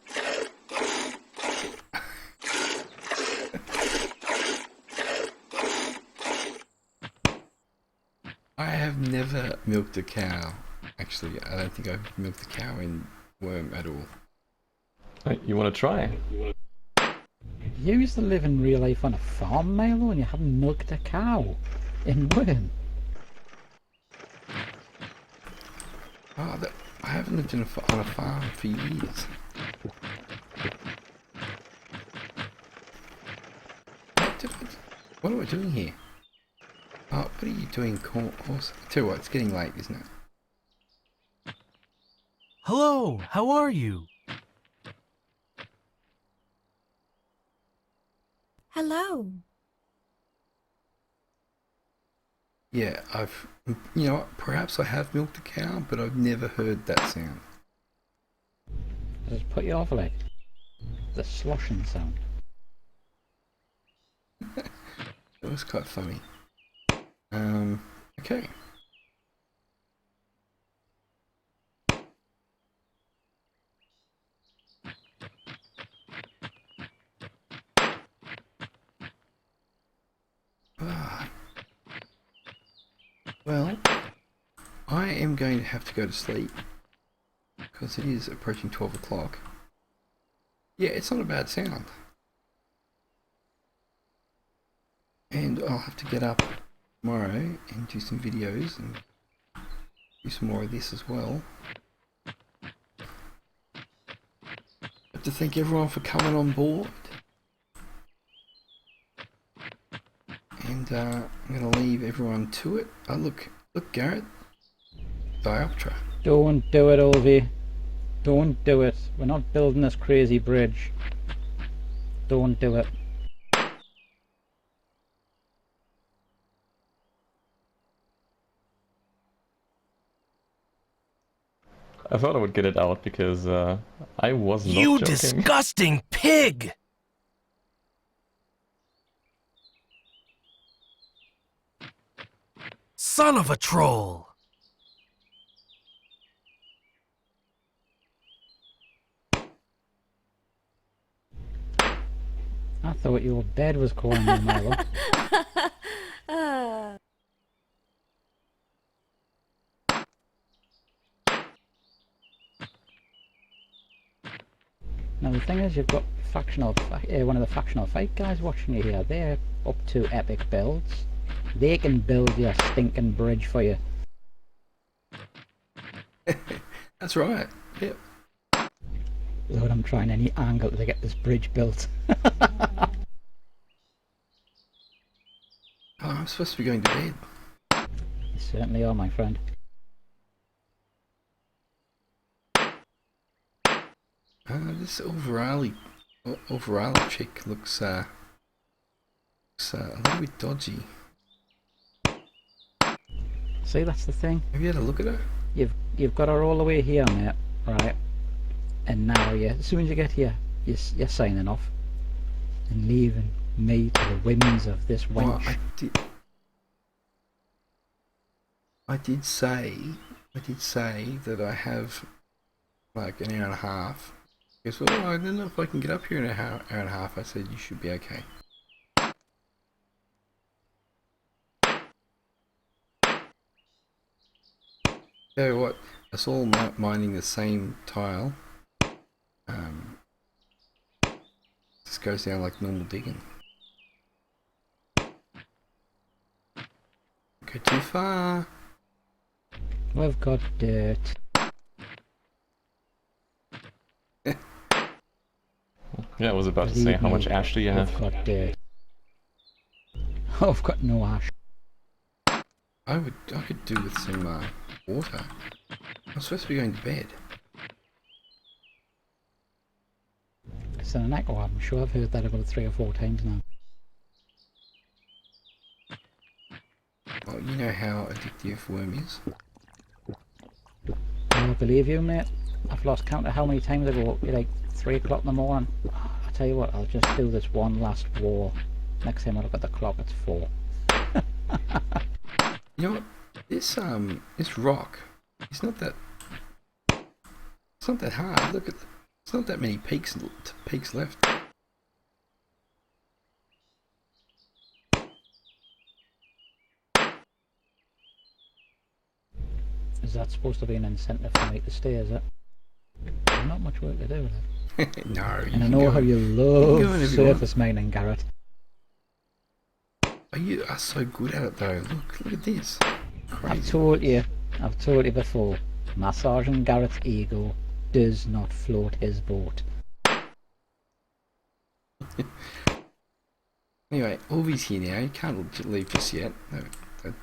I have never milked a cow. Actually, I don't think I've milked a cow in Wurm at all. Hey, you want to try? You used to live in real life on a farm, Milo, and you haven't milked a cow in Wurm. Oh, I haven't lived on a farm for years. What am I doing here? Oh, what are you doing, horse? Tell you what, it's getting late, isn't it? Hello, how are you? Hello. Yeah, you know what, perhaps I have milked a cow, but I've never heard that sound. Does it put you off, like the sloshing sound? It was quite funny. Okay. Well, I am going to have to go to sleep because it is approaching 12 o'clock. Yeah, it's not a bad sound. And I'll have to get up tomorrow and do some videos and do some more of this as well. I have to thank everyone for coming on board. And I'm going to leave everyone to it. Oh, look, Garrett. Dioptra. Don't do it, Olvie. Don't do it. We're not building this crazy bridge. Don't do it. I thought I would get it out because I was not You joking. disgusting pig! Son of a troll! I thought your bed was calling you, Milo. Now the thing is, you've got one of the factional fight guys watching you here. They're up to epic builds. They can build your stinking bridge for you. That's right. Yep. Lord, I'm trying any angle to get this bridge built. Oh, I'm supposed to be going to bed. You certainly are, my friend. This Overali chick looks a little bit dodgy. See, that's the thing. Have you had a look at her? You've got her all the way here, mate. Right. And now, as soon as you get here, you're signing off and leaving me to the whims of this wench. Well, I did say that I have like an hour and a half. Because, well, I don't know if I can get up here in an hour and a half. I said you should be okay. So what? Us all mining the same tile. Just goes down like normal digging. Go too far. We've got dirt. Yeah, I was about to say, how much ash do you have? We've got dirt. I've got no ash. I could do with some water. I'm supposed to be going to bed. It's an echo. I'm sure I've heard that about 3 or 4 times now. Well, you know how addictive Wurm is. I believe you, mate. I've lost count of how many times I go up at like 3 o'clock in the morning. I tell you what, I'll just do this one last war. Next time I look at the clock, it's 4. You know what? This rock, it's not that hard. Look at, it's not that many peaks left. Is that supposed to be an incentive for me to stay, is it? There's not much work to do with it. No, And I know how you love whenever you surface mining, Garrett. Oh, you are so good at it though. Look at this. I've Crazy. told you before, massaging Garrett's ego does not float his boat. Anyway, Ulvi's here now. You can't leave just yet.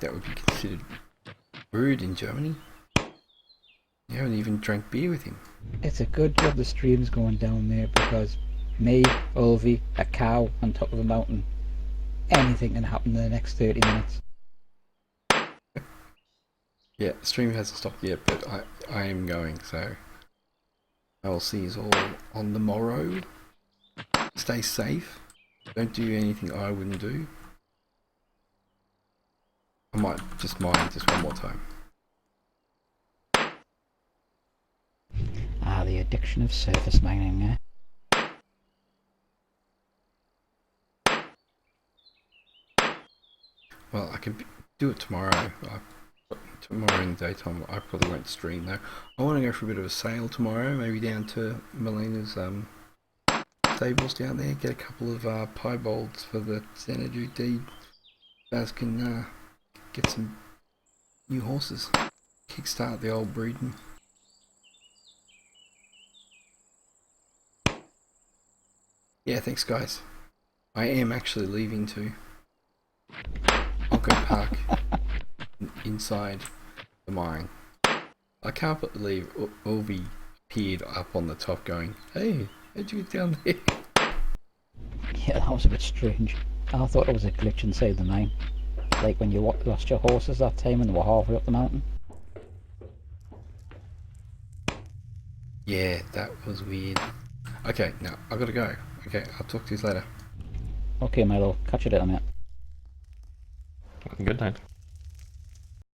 That would be considered rude in Germany. You haven't even drank beer with him. It's a good job the stream's going down there, because me, Ulvi, a cow on top of a mountain, anything can happen in the next 30 minutes. Yeah, the stream hasn't stopped yet, but I am going, so I will see you all on the morrow. Stay safe. Don't do anything I wouldn't do. I might just mine just one more time. Ah, the addiction of surface mining, eh? Well, I can do it tomorrow. Tomorrow in the daytime, I probably won't stream though. I want to go for a bit of a sail tomorrow, maybe down to Melena's stables down there, get a couple of piebalds for the Xanadu deed. Guys can get some new horses, kickstart the old breeding. Yeah, thanks guys. I am actually leaving too. I'll go park inside the mine. I can't believe Ulvi appeared up on the top going, "Hey, how'd you get down there?" Yeah, that was a bit strange. I thought it was a glitch inside the mine. Like when you lost your horses that time and they were halfway up the mountain. Yeah, that was weird. Okay, now I gotta go. Okay, I'll talk to you later. Okay, Milo, catch you later, mate. Good night.